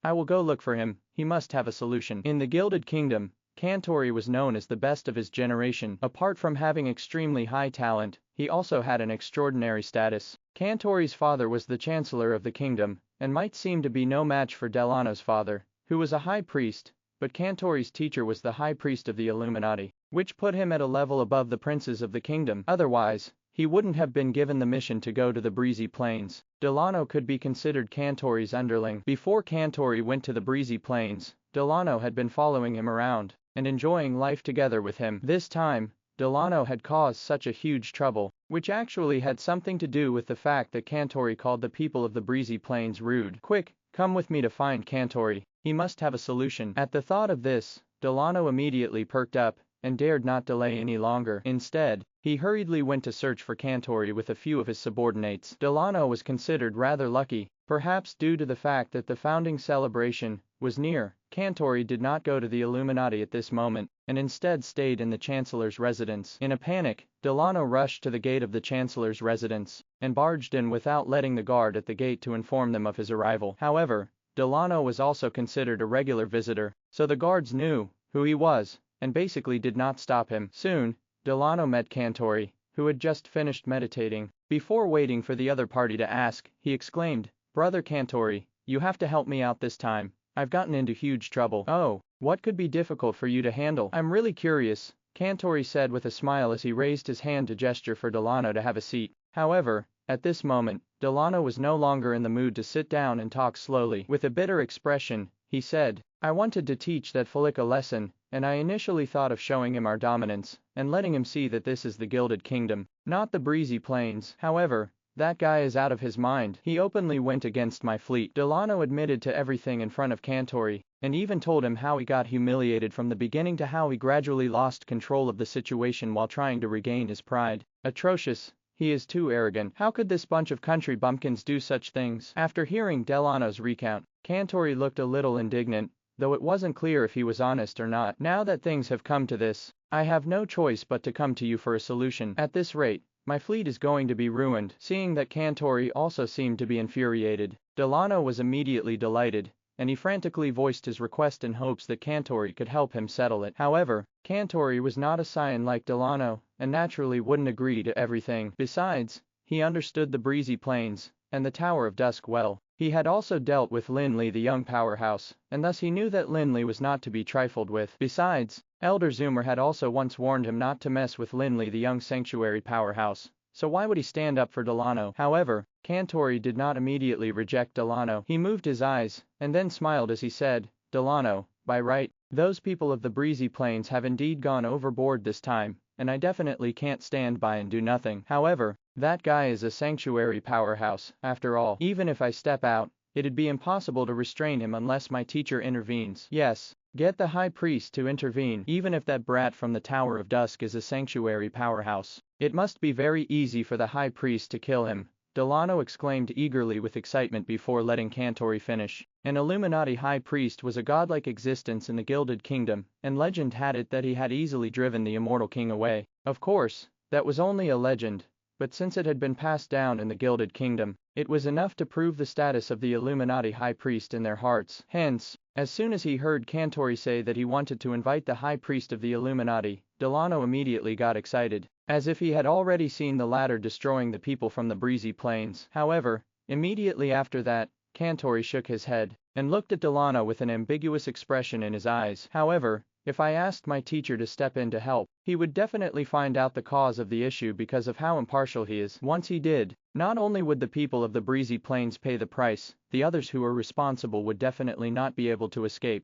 B: I will go look for him, he must have a solution. In the Gilded Kingdom, Cantori was known as the best of his generation. Apart from having extremely high talent, he also had an extraordinary status. Cantori's father was the chancellor of the kingdom, and might seem to be no match for Delano's father, who was a high priest, but Cantori's teacher was the high priest of the Illuminati, which put him at a level above the princes of the kingdom. Otherwise, he wouldn't have been given the mission to go to the breezy plains. Delano could be considered Cantori's underling. Before Cantori went to the breezy plains, Delano had been following him around and enjoying life together with him. This time, Delano had caused such a huge trouble, which actually had something to do with the fact that Cantori called the people of the breezy plains rude. Quick, come with me to find Cantori. He must have a solution. At the thought of this, Delano immediately perked up and dared not delay any longer. Instead, he hurriedly went to search for Cantori with a few of his subordinates. Delano was considered rather lucky, perhaps due to the fact that the founding celebration was near. Cantori did not go to the Illuminati at this moment, and instead stayed in the Chancellor's residence. In a panic, Delano rushed to the gate of the Chancellor's residence and barged in without letting the guard at the gate to inform them of his arrival. However, Delano was also considered a regular visitor, so the guards knew who he was and basically did not stop him. Soon, Delano met Cantori, who had just finished meditating. Before waiting for the other party to ask, he exclaimed, "Brother Cantori, you have to help me out this time. I've gotten into huge trouble." "Oh, what could be difficult for you to handle? I'm really curious," Cantori said with a smile as he raised his hand to gesture for Delano to have a seat. However, at this moment, Delano was no longer in the mood to sit down and talk slowly. With a bitter expression, he said, "I wanted to teach that Flick a lesson, and I initially thought of showing him our dominance and letting him see that this is the Gilded Kingdom, not the breezy plains. However, that guy is out of his mind. He openly went against my fleet." Delano admitted to everything in front of Cantori, and even told him how he got humiliated from the beginning to how he gradually lost control of the situation while trying to regain his pride. Atrocious. He is too arrogant. How could this bunch of country bumpkins do such things? After hearing Delano's recount, Cantori looked a little indignant, though it wasn't clear if he was honest or not. "Now that things have come to this, I have no choice but to come to you for a solution. At this rate, my fleet is going to be ruined." Seeing that Cantori also seemed to be infuriated, Delano was immediately delighted, and he frantically voiced his request in hopes that Cantori could help him settle it. However, Cantori was not a scion like Delano, and naturally wouldn't agree to everything. Besides, he understood the breezy plains and the Tower of Dusk well. He had also dealt with Lin Li the young powerhouse, and thus he knew that Lin Li was not to be trifled with. Besides, Elder Zoomer had also once warned him not to mess with Lin Li the young sanctuary powerhouse, so why would he stand up for Delano? However, Cantori did not immediately reject Delano. He moved his eyes, and then smiled as he said, "Delano, by right, those people of the breezy plains have indeed gone overboard this time, and I definitely can't stand by and do nothing. However, that guy is a sanctuary powerhouse. After all, even if I step out, it'd be impossible to restrain him unless my teacher intervenes. Yes, get the high priest to intervene. Even if that brat from the Tower of Dusk is a sanctuary powerhouse, it must be very easy for the high priest to kill him," Delano exclaimed eagerly with excitement before letting Cantori finish. An Illuminati high priest was a godlike existence in the Gilded Kingdom, and legend had it that he had easily driven the immortal king away. Of course, that was only a legend, but since it had been passed down in the Gilded Kingdom, it was enough to prove the status of the Illuminati high priest in their hearts. Hence, as soon as he heard Cantori say that he wanted to invite the high priest of the Illuminati, Delano immediately got excited, as if he had already seen the latter destroying the people from the breezy plains. However, immediately after that, Cantori shook his head and looked at Delano with an ambiguous expression in his eyes. "However, if I asked my teacher to step in to help, he would definitely find out the cause of the issue because of how impartial he is. Once he did, not only would the people of the breezy plains pay the price, the others who were responsible would definitely not be able to escape."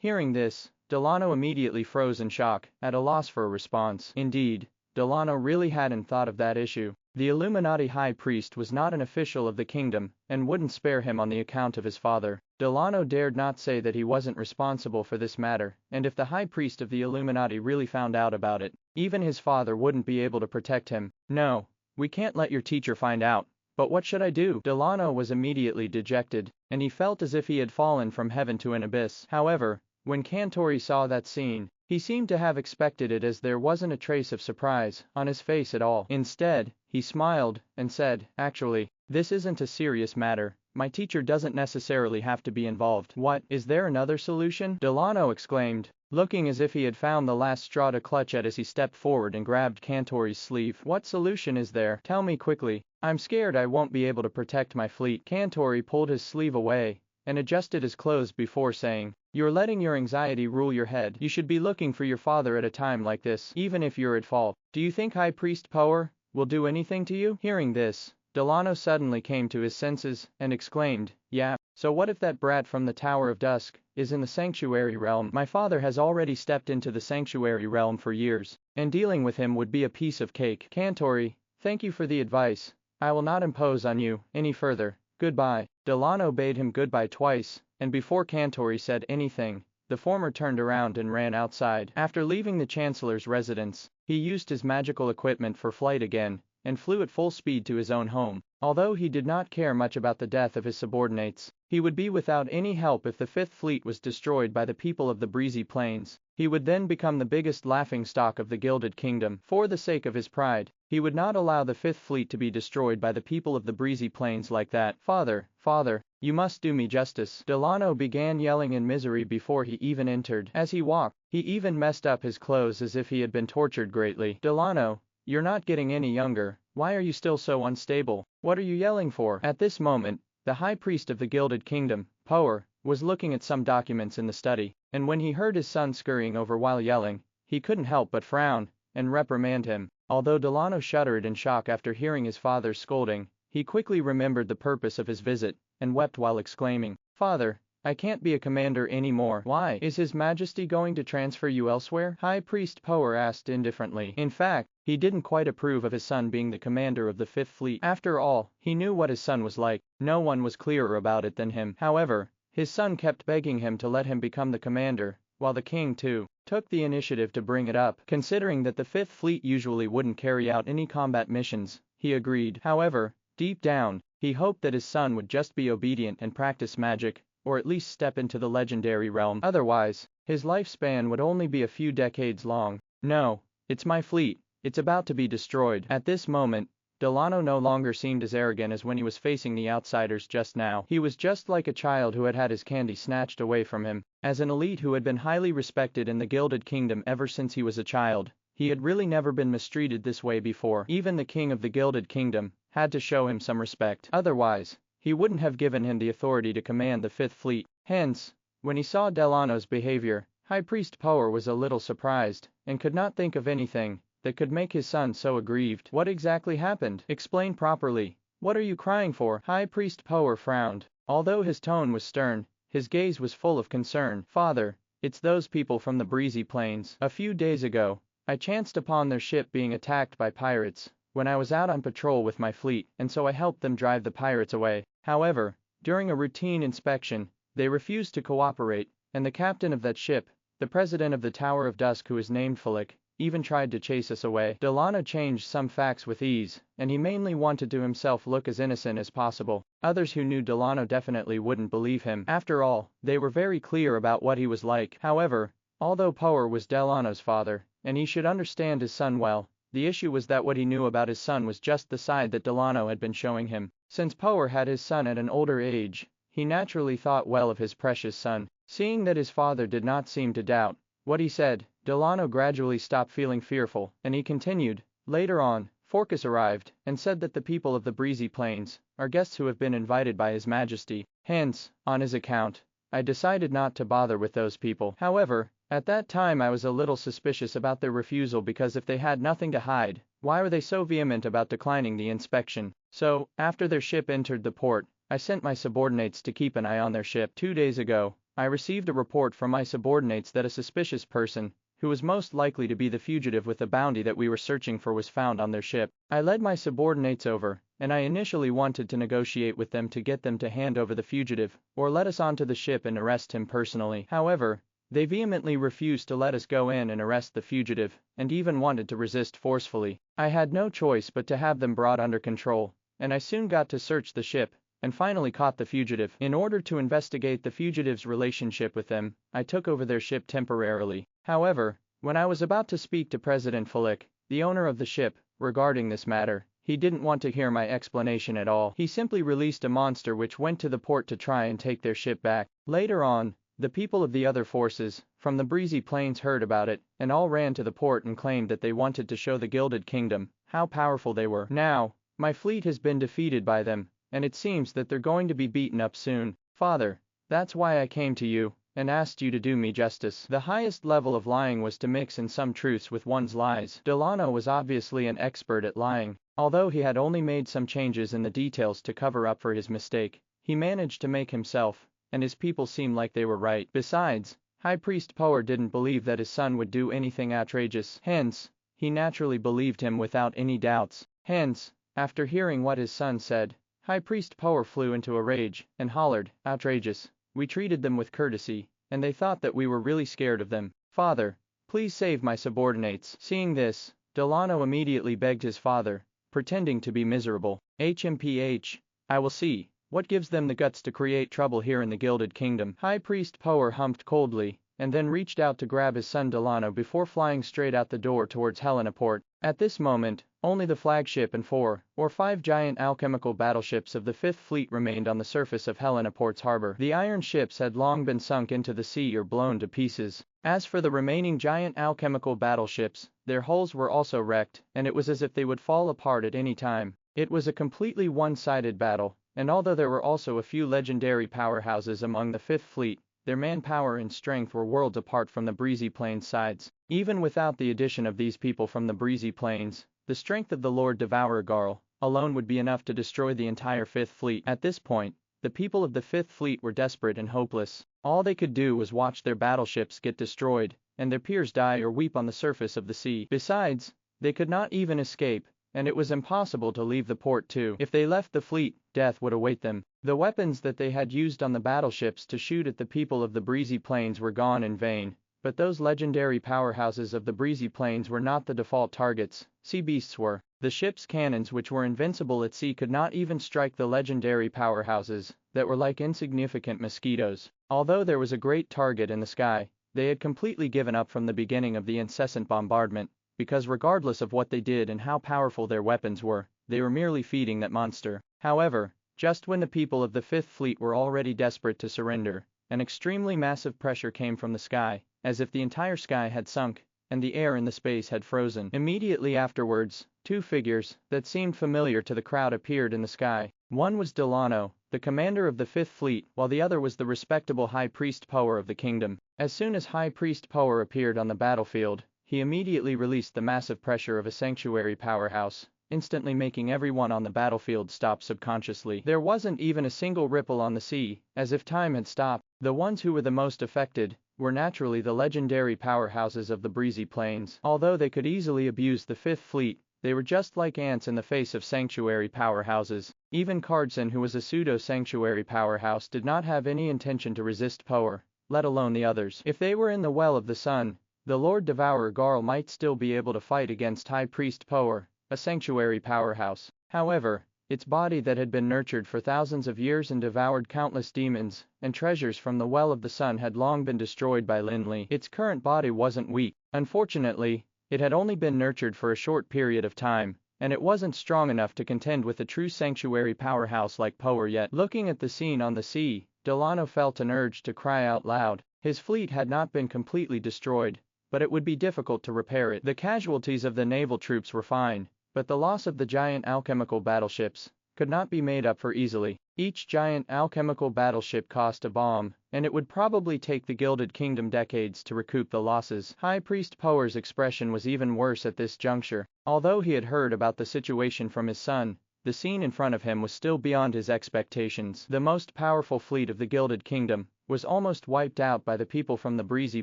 B: Hearing this, Delano immediately froze in shock, at a loss for a response. Indeed, Delano really hadn't thought of that issue. The Illuminati high priest was not an official of the kingdom, and wouldn't spare him on the account of his father. Delano dared not say that he wasn't responsible for this matter, and if the high priest of the Illuminati really found out about it, even his father wouldn't be able to protect him. "No, we can't let your teacher find out," But what should I do? Delano was immediately dejected, and he felt as if he had fallen from heaven to an abyss. However, when Kantori saw that scene, he seemed to have expected it, as there wasn't a trace of surprise on his face at all. Instead, he smiled and said, "Actually, this isn't a serious matter. My teacher doesn't necessarily have to be involved." "What? Is there another solution?" Delano exclaimed, looking as if he had found the last straw to clutch at as he stepped forward and grabbed Kantori's sleeve. "What solution is there? Tell me quickly. I'm scared I won't be able to protect my fleet." Kantori pulled his sleeve away and adjusted his clothes before saying, "You're letting your anxiety rule your head. You should be looking for your father at a time like this, even if you're at fault. Do you think High Priest Power will do anything to you?" Hearing this, Delano suddenly came to his senses and exclaimed, "Yeah, so what if that brat from the Tower of Dusk is in the Sanctuary Realm? My father has already stepped into the Sanctuary Realm for years, and dealing with him would be a piece of cake." "Kantori, thank you for the advice. I will not impose on you any further. Goodbye." Delano bade him goodbye twice, and before Kantori said anything, the former turned around and ran outside. After leaving the Chancellor's residence, he used his magical equipment for flight again, and flew at full speed to his own home. Although he did not care much about the death of his subordinates, he would be without any help if the Fifth Fleet was destroyed by the people of the Breezy Plains. He would then become the biggest laughingstock of the Gilded Kingdom. For the sake of his pride, he would not allow the Fifth Fleet to be destroyed by the people of the Breezy Plains like that. "Father, father, you must do me justice." Delano began yelling in misery before he even entered. As he walked, he even messed up his clothes as if he had been tortured greatly. "Delano, you're not getting any younger. Why are you still so unstable? What are you yelling for?" At this moment, the High Priest of the Gilded Kingdom, Power, was looking at some documents in the study, and when he heard his son scurrying over while yelling, he couldn't help but frown and reprimand him. Although Delano shuddered in shock after hearing his father's scolding, he quickly remembered the purpose of his visit, and wept while exclaiming, "Father, I can't be a commander anymore." "Why? Is His Majesty going to transfer you elsewhere?" High Priest Power asked indifferently. In fact, he didn't quite approve of his son being the commander of the Fifth Fleet. After all, he knew what his son was like. No one was clearer about it than him. However, his son kept begging him to let him become the commander, while the king, too, took the initiative to bring it up. Considering that the Fifth Fleet usually wouldn't carry out any combat missions, he agreed. However, deep down, he hoped that his son would just be obedient and practice magic, or at least step into the legendary realm. Otherwise, his lifespan would only be a few decades long. "No, it's my fleet. It's about to be destroyed." At this moment, Delano no longer seemed as arrogant as when he was facing the outsiders just now. He was just like a child who had had his candy snatched away from him. As an elite who had been highly respected in the Gilded Kingdom ever since he was a child, he had really never been mistreated this way before. Even the king of the Gilded Kingdom had to show him some respect. Otherwise, he wouldn't have given him the authority to command the Fifth Fleet. Hence, when he saw Delano's behavior, High Priest Power was a little surprised, and could not think of anything that could make his son so aggrieved. "What exactly happened? Explain properly. What are you crying for?" High Priest Power frowned. Although his tone was stern, his gaze was full of concern. "Father, it's those people from the Breezy Plains. A few days ago, I chanced upon their ship being attacked by pirates when I was out on patrol with my fleet, and so I helped them drive the pirates away. However, during a routine inspection, they refused to cooperate, and the captain of that ship, the president of the Tower of Dusk, who is named Fulik, even tried to chase us away." Delano changed some facts with ease, and he mainly wanted to himself look as innocent as possible. Others who knew Delano definitely wouldn't believe him. After all, they were very clear about what he was like. However, although Power was Delano's father, and he should understand his son well, the issue was that what he knew about his son was just the side that Delano had been showing him. Since Power had his son at an older age, he naturally thought well of his precious son. Seeing that his father did not seem to doubt what he said, Delano gradually stopped feeling fearful, and he continued, "Later on, Forcas arrived, and said that the people of the Breezy Plains are guests who have been invited by His Majesty. Hence, on his account, I decided not to bother with those people. However, at that time I was a little suspicious about their refusal, because if they had nothing to hide, why were they so vehement about declining the inspection? So, after their ship entered the port, I sent my subordinates to keep an eye on their ship. 2 days ago, I received a report from my subordinates that a suspicious person, who was most likely to be the fugitive with the bounty that we were searching for, was found on their ship. I led my subordinates over, and I initially wanted to negotiate with them to get them to hand over the fugitive, or let us onto the ship and arrest him personally. However, they vehemently refused to let us go in and arrest the fugitive, and even wanted to resist forcefully. I had no choice but to have them brought under control, and I soon got to search the ship, and finally caught the fugitive. In order to investigate the fugitive's relationship with them, I took over their ship temporarily. However, when I was about to speak to President Fulik, the owner of the ship, regarding this matter, he didn't want to hear my explanation at all. He simply released a monster which went to the port to try and take their ship back. Later on, the people of the other forces, from the breezy plains heard about it, and all ran to the port and claimed that they wanted to show the Gilded Kingdom how powerful they were. Now, my fleet has been defeated by them, and it seems that they're going to be beaten up soon. Father, that's why I came to you, and asked you to do me justice. The highest level of lying was to mix in some truths with one's lies. Delano was obviously an expert at lying. Although he had only made some changes in the details to cover up for his mistake, he managed to make himself and his people seem like they were right. Besides, High Priest Power didn't believe that his son would do anything outrageous. Hence, he naturally believed him without any doubts. Hence, after hearing what his son said, High Priest Power flew into a rage and hollered, "Outrageous." We treated them with courtesy, and they thought that we were really scared of them. "Father, please save my subordinates." Seeing this, Delano immediately begged his father, pretending to be miserable. "HMPH, I will see what gives them the guts to create trouble here in the Gilded Kingdom." High Priest Power humped coldly, and then reached out to grab his son Delano before flying straight out the door towards Helena Port. At this moment, only the flagship and 4 or 5 giant alchemical battleships of the Fifth Fleet remained on the surface of Helena Port's harbor. The iron ships had long been sunk into the sea or blown to pieces. As for the remaining giant alchemical battleships, their hulls were also wrecked, and it was as if they would fall apart at any time. It was a completely one-sided battle, and although there were also a few legendary powerhouses among the Fifth Fleet, their manpower and strength were worlds apart from the Breezy Plains sides. Even without the addition of these people from the Breezy Plains, the strength of the Lord Devourer Garl alone would be enough to destroy the entire Fifth Fleet. At this point, the people of the Fifth Fleet were desperate and hopeless. All they could do was watch their battleships get destroyed, and their peers die or weep on the surface of the sea. Besides, they could not even escape, and it was impossible to leave the port too. If they left the fleet, death would await them. The weapons that they had used on the battleships to shoot at the people of the Breezy Plains were gone in vain, but those legendary powerhouses of the Breezy Plains were not the default targets, sea beasts were. The ship's cannons, which were invincible at sea, could not even strike the legendary powerhouses that were like insignificant mosquitoes. Although there was a great target in the sky, they had completely given up from the beginning of the incessant bombardment, because regardless of what they did and how powerful their weapons were, they were merely feeding that monster. However, just when the people of the Fifth Fleet were already desperate to surrender, an extremely massive pressure came from the sky, as if the entire sky had sunk, and the air in the space had frozen. Immediately afterwards, 2 figures that seemed familiar to the crowd appeared in the sky. One was Delano, the commander of the Fifth Fleet, while the other was the respectable High Priest Power of the kingdom. As soon as High Priest Power appeared on the battlefield, he immediately released the massive pressure of a sanctuary powerhouse, instantly making everyone on the battlefield stop subconsciously. There wasn't even a single ripple on the sea, as if time had stopped. The ones who were the most affected were naturally the legendary powerhouses of the Breezy Plains. Although they could easily abuse the Fifth Fleet, they were just like ants in the face of sanctuary powerhouses. Even Cardson, who was a pseudo-sanctuary powerhouse, did not have any intention to resist Power, let alone the others. If they were in the Well of the Sun, the Lord Devourer Garl might still be able to fight against High Priest Power, a sanctuary powerhouse. However, its body that had been nurtured for thousands of years and devoured countless demons and treasures from the Well of the Sun had long been destroyed by Lin Li. Its current body wasn't weak. Unfortunately, it had only been nurtured for a short period of time, and it wasn't strong enough to contend with a true sanctuary powerhouse like Power yet. Looking at the scene on the sea, Delano felt an urge to cry out loud. His fleet had not been completely destroyed, but it would be difficult to repair it. The casualties of the naval troops were fine, but the loss of the giant alchemical battleships could not be made up for easily. Each giant alchemical battleship cost a bomb, and it would probably take the Gilded Kingdom decades to recoup the losses. High Priest Power's expression was even worse at this juncture. Although he had heard about the situation from his son, the scene in front of him was still beyond his expectations. The most powerful fleet of the Gilded Kingdom was almost wiped out by the people from the Breezy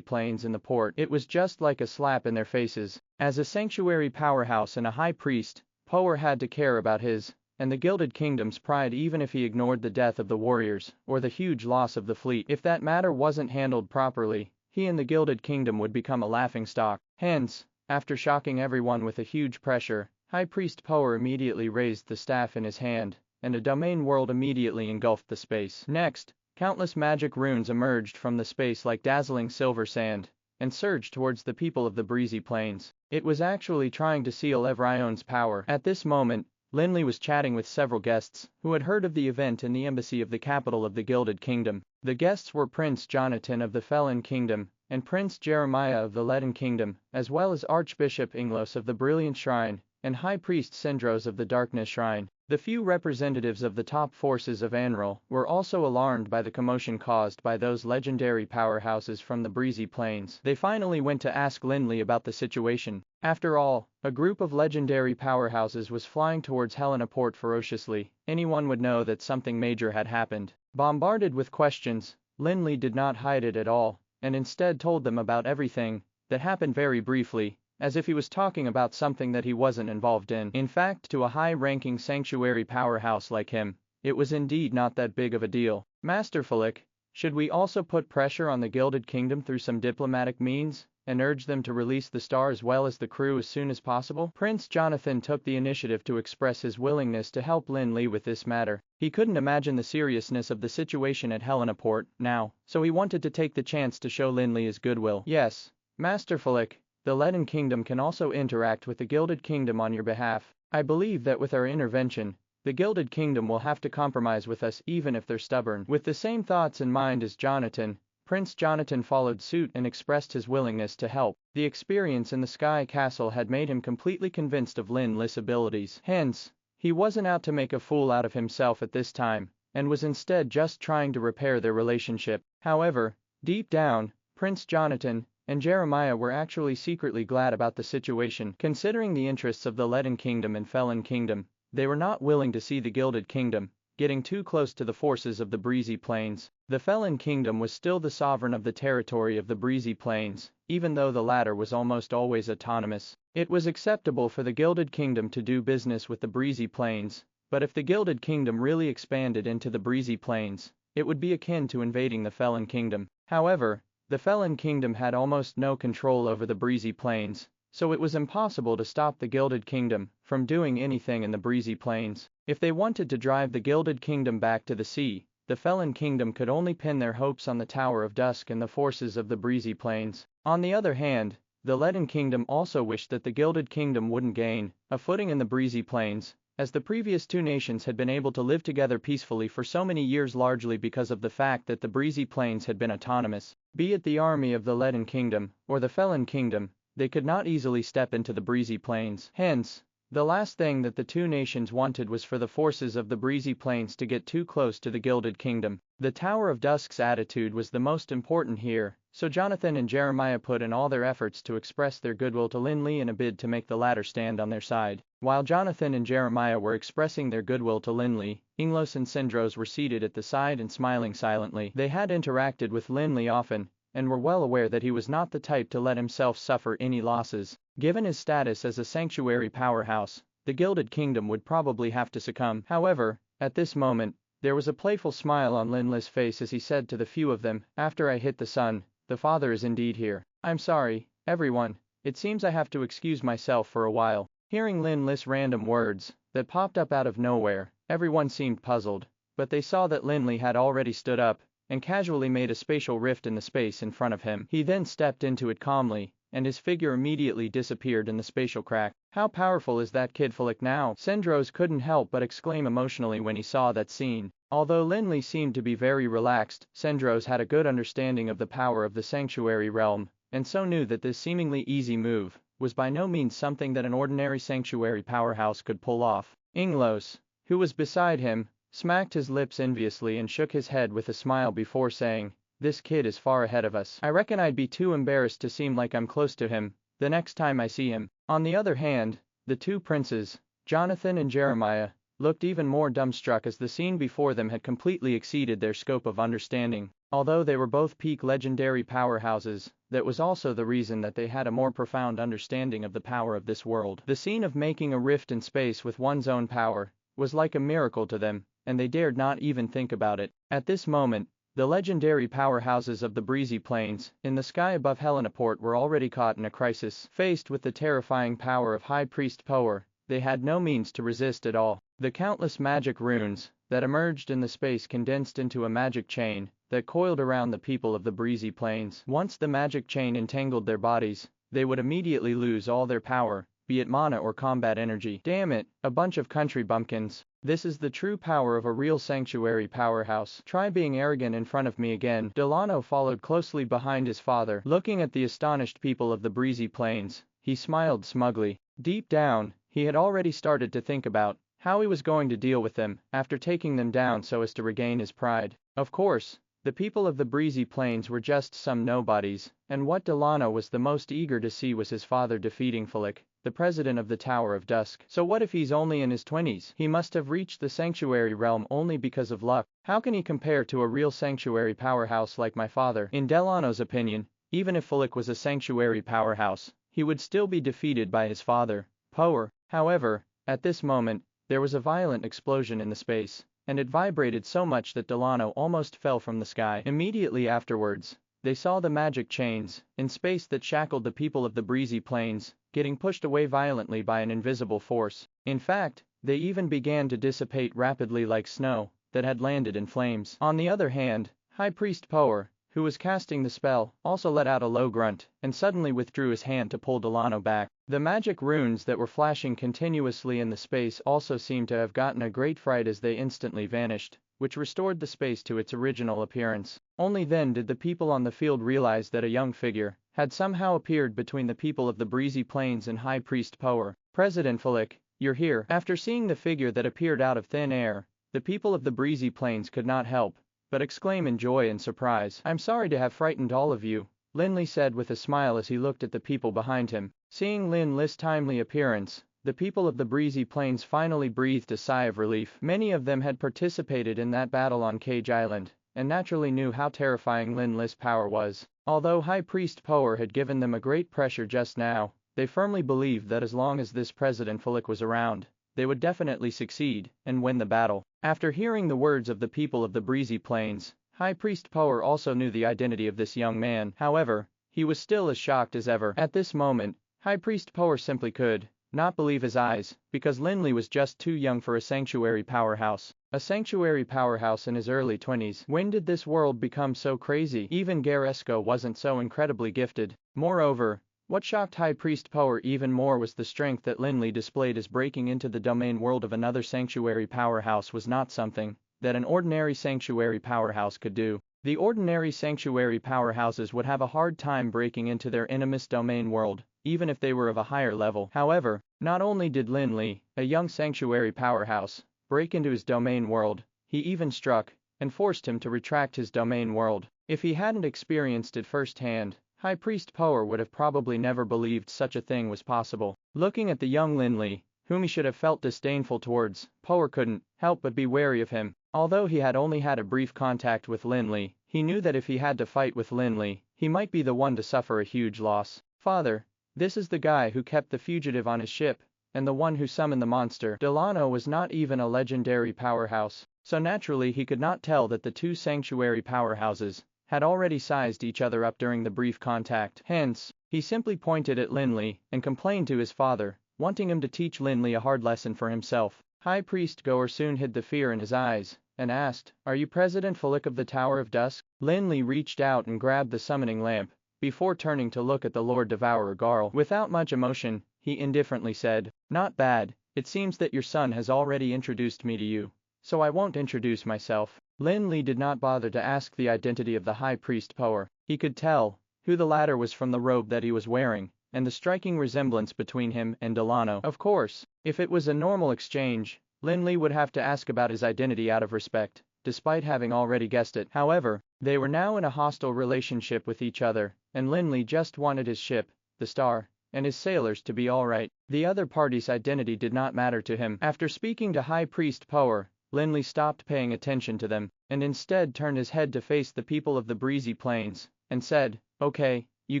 B: Plains in the port. It was just like a slap in their faces. As a sanctuary powerhouse and a high priest, Power had to care about his and the Gilded Kingdom's pride, even if he ignored the death of the warriors or the huge loss of the fleet. If that matter wasn't handled properly, he and the Gilded Kingdom would become a laughingstock. Hence, after shocking everyone with a huge pressure, High Priest Power immediately raised the staff in his hand, and a domain world immediately engulfed the space. Next, countless magic runes emerged from the space like dazzling silver sand, and surged towards the people of the breezy plains. It was actually trying to seal Evrion's power. At this moment, Lin Li was chatting with several guests, who had heard of the event in the embassy of the capital of the Gilded Kingdom. The guests were Prince Jonathan of the Felon Kingdom, and Prince Jeremiah of the Leaden Kingdom, as well as Archbishop Inglos of the Brilliant Shrine, and High Priest Sindros of the Darkness Shrine. The few representatives of the top forces of Anral were also alarmed by the commotion caused by those legendary powerhouses from the breezy plains. They finally went to ask Lin Li about the situation. After all, a group of legendary powerhouses was flying towards Helena Port ferociously. Anyone would know that something major had happened. Bombarded with questions, Lin Li did not hide it at all, and instead told them about everything that happened very briefly, as if he was talking about something that he wasn't involved in. In fact, to a high-ranking sanctuary powerhouse like him, it was indeed not that big of a deal. Master Fulik, should we also put pressure on the Gilded Kingdom through some diplomatic means, and urge them to release the star as well as the crew as soon as possible? Prince Jonathan took the initiative to express his willingness to help Lin Li with this matter. He couldn't imagine the seriousness of the situation at Helena Port now, so he wanted to take the chance to show Lin Li his goodwill. Yes, Master Fulik, the Leaden Kingdom can also interact with the Gilded Kingdom on your behalf. I believe that with our intervention, the Gilded Kingdom will have to compromise with us even if they're stubborn. With the same thoughts in mind as Jonathan, Prince Jonathan followed suit and expressed his willingness to help. The experience in the Sky Castle had made him completely convinced of Lin Li's abilities. Hence, he wasn't out to make a fool out of himself at this time, and was instead just trying to repair their relationship. However, deep down, Prince Jonathan and Jeremiah were actually secretly glad about the situation. Considering the interests of the Leaden Kingdom and Felon Kingdom, they were not willing to see the Gilded Kingdom getting too close to the forces of the breezy plains. The Felon Kingdom was still the sovereign of the territory of the breezy plains, even though the latter was almost always autonomous. It was acceptable for the Gilded Kingdom to do business with the breezy plains, but if the Gilded Kingdom really expanded into the breezy plains, it would be akin to invading the Felon Kingdom. However, the Felon Kingdom had almost no control over the breezy plains, so it was impossible to stop the Gilded Kingdom from doing anything in the breezy plains. If they wanted to drive the Gilded Kingdom back to the sea, the Felon Kingdom could only pin their hopes on the Tower of Dusk and the forces of the breezy plains. On the other hand, the Leaden Kingdom also wished that the Gilded Kingdom wouldn't gain a footing in the breezy plains, as the previous two nations had been able to live together peacefully for so many years largely because of the fact that the breezy plains had been autonomous. Be it the army of the Leaden Kingdom or the Felon Kingdom, they could not easily step into the breezy plains. Hence, the last thing that the two nations wanted was for the forces of the breezy plains to get too close to the Gilded Kingdom. The Tower of Dusk's attitude was the most important here, so Jonathan and Jeremiah put in all their efforts to express their goodwill to Lin Li in a bid to make the latter stand on their side. While Jonathan and Jeremiah were expressing their goodwill to Lin Li, Inglos and Sindros were seated at the side and smiling silently. They had interacted with Lin Li often, and were well aware that he was not the type to let himself suffer any losses. Given his status as a sanctuary powerhouse, the Gilded Kingdom would probably have to succumb. However, at this moment, there was a playful smile on Lin Li's face as he said to the few of them, "After I hit the sun, the father is indeed here. I'm sorry, everyone, it seems I have to excuse myself for a while." Hearing Lin Li's random words that popped up out of nowhere, everyone seemed puzzled, but they saw that Lin Li had already stood up and casually made a spatial rift in the space in front of him. He then stepped into it calmly, and his figure immediately disappeared in the spatial crack. How powerful is that kid Fulik now? Sindros couldn't help but exclaim emotionally when he saw that scene. Although Lin Li seemed to be very relaxed, Sindros had a good understanding of the power of the sanctuary realm, and so knew that this seemingly easy move was by no means something that an ordinary sanctuary powerhouse could pull off. Inglos, who was beside him, smacked his lips enviously and shook his head with a smile before saying, "This kid is far ahead of us. I reckon I'd be too embarrassed to seem like I'm close to him the next time I see him." On the other hand, the two princes, Jonathan and Jeremiah, looked even more dumbstruck as the scene before them had completely exceeded their scope of understanding. Although they were both peak legendary powerhouses, that was also the reason that they had a more profound understanding of the power of this world. The scene of making a rift in space with one's own power was like a miracle to them, and they dared not even think about it. At this moment, the legendary powerhouses of the breezy plains in the sky above Helena Port were already caught in a crisis. Faced with the terrifying power of High Priest Power, they had no means to resist at all. The countless magic runes that emerged in the space condensed into a magic chain that coiled around the people of the breezy plains. Once the magic chain entangled their bodies, they would immediately lose all their power, be it mana or combat energy. Damn it, a bunch of country bumpkins. This is the true power of a real sanctuary powerhouse. Try being arrogant in front of me again. Delano followed closely behind his father. Looking at the astonished people of the breezy plains, he smiled smugly. Deep down, he had already started to think about how he was going to deal with them after taking them down so as to regain his pride. Of course, the people of the breezy plains were just some nobodies, and what Delano was the most eager to see was his father defeating Fulik, the president of the Tower of Dusk. So what if he's only in his 20s? He must have reached the sanctuary realm only because of luck. How can he compare to a real sanctuary powerhouse like my father? In Delano's opinion, even if Fulik was a sanctuary powerhouse, he would still be defeated by his father, Power. However, at this moment, there was a violent explosion in the space, and it vibrated so much that Delano almost fell from the sky. Immediately afterwards, they saw the magic chains in space that shackled the people of the breezy plains getting pushed away violently by an invisible force. In fact, they even began to dissipate rapidly like snow that had landed in flames. On the other hand, High Priest Power, who was casting the spell, also let out a low grunt and suddenly withdrew his hand to pull Delano back. The magic runes that were flashing continuously in the space also seemed to have gotten a great fright as they instantly vanished, which restored the space to its original appearance. Only then did the people on the field realize that a young figure had somehow appeared between the people of the breezy plains and High Priest Power. President Fulik, you're here. After seeing the figure that appeared out of thin air, the people of the breezy plains could not help but exclaim in joy and surprise. I'm sorry to have frightened all of you, Lin Li said with a smile as he looked at the people behind him. Seeing Lin Li's timely appearance, the people of the breezy plains finally breathed a sigh of relief. Many of them had participated in that battle on Cage Island, and naturally knew how terrifying Lin Li's power was. Although High Priest Power had given them a great pressure just now, they firmly believed that as long as this President Fulik was around, they would definitely succeed and win the battle. After hearing the words of the people of the breezy plains, High Priest Power also knew the identity of this young man. However, he was still as shocked as ever. At this moment, High Priest Power simply could not believe his eyes, because Lin Li was just too young for a sanctuary powerhouse. A sanctuary powerhouse in his early 20s. When did this world become so crazy? Even Garesco wasn't so incredibly gifted. Moreover, what shocked High Priest Power even more was the strength that Lin Li displayed, as breaking into the domain world of another sanctuary powerhouse was not something that an ordinary sanctuary powerhouse could do. The ordinary sanctuary powerhouses would have a hard time breaking into their enemy's domain world, even if they were of a higher level. However, not only did Lin Li, a young sanctuary powerhouse, break into his domain world, he even struck and forced him to retract his domain world. If he hadn't experienced it firsthand, High Priest Power would have probably never believed such a thing was possible. Looking at the young Lin Li, whom he should have felt disdainful towards, Power couldn't help but be wary of him. Although he had only had a brief contact with Lin Li, he knew that if he had to fight with Lin Li, he might be the one to suffer a huge loss. Father, this is the guy who kept the fugitive on his ship, and the one who summoned the monster. Delano was not even a legendary powerhouse, so naturally he could not tell that the two sanctuary powerhouses had already sized each other up during the brief contact. Hence, he simply pointed at Lin Li and complained to his father, wanting him to teach Lin Li a hard lesson for himself. High Priest Goer soon hid the fear in his eyes and asked, "Are you President Fulik of the Tower of Dusk?" Lin Li reached out and grabbed the summoning lamp before turning to look at the Lord Devourer Garl. Without much emotion, he indifferently said, "Not bad. It seems that your son has already introduced me to you, so I won't introduce myself." Lin Li did not bother to ask the identity of the High Priest Power. He could tell who the latter was from the robe that he was wearing, and the striking resemblance between him and Delano. Of course, if it was a normal exchange, Lin Li would have to ask about his identity out of respect, despite having already guessed it. However, they were now in a hostile relationship with each other, and Lin Li just wanted his ship, the Star, and his sailors to be alright. The other party's identity did not matter to him. After speaking to High Priest Power, Lin Li stopped paying attention to them, and instead turned his head to face the people of the breezy plains, and said, "Okay, you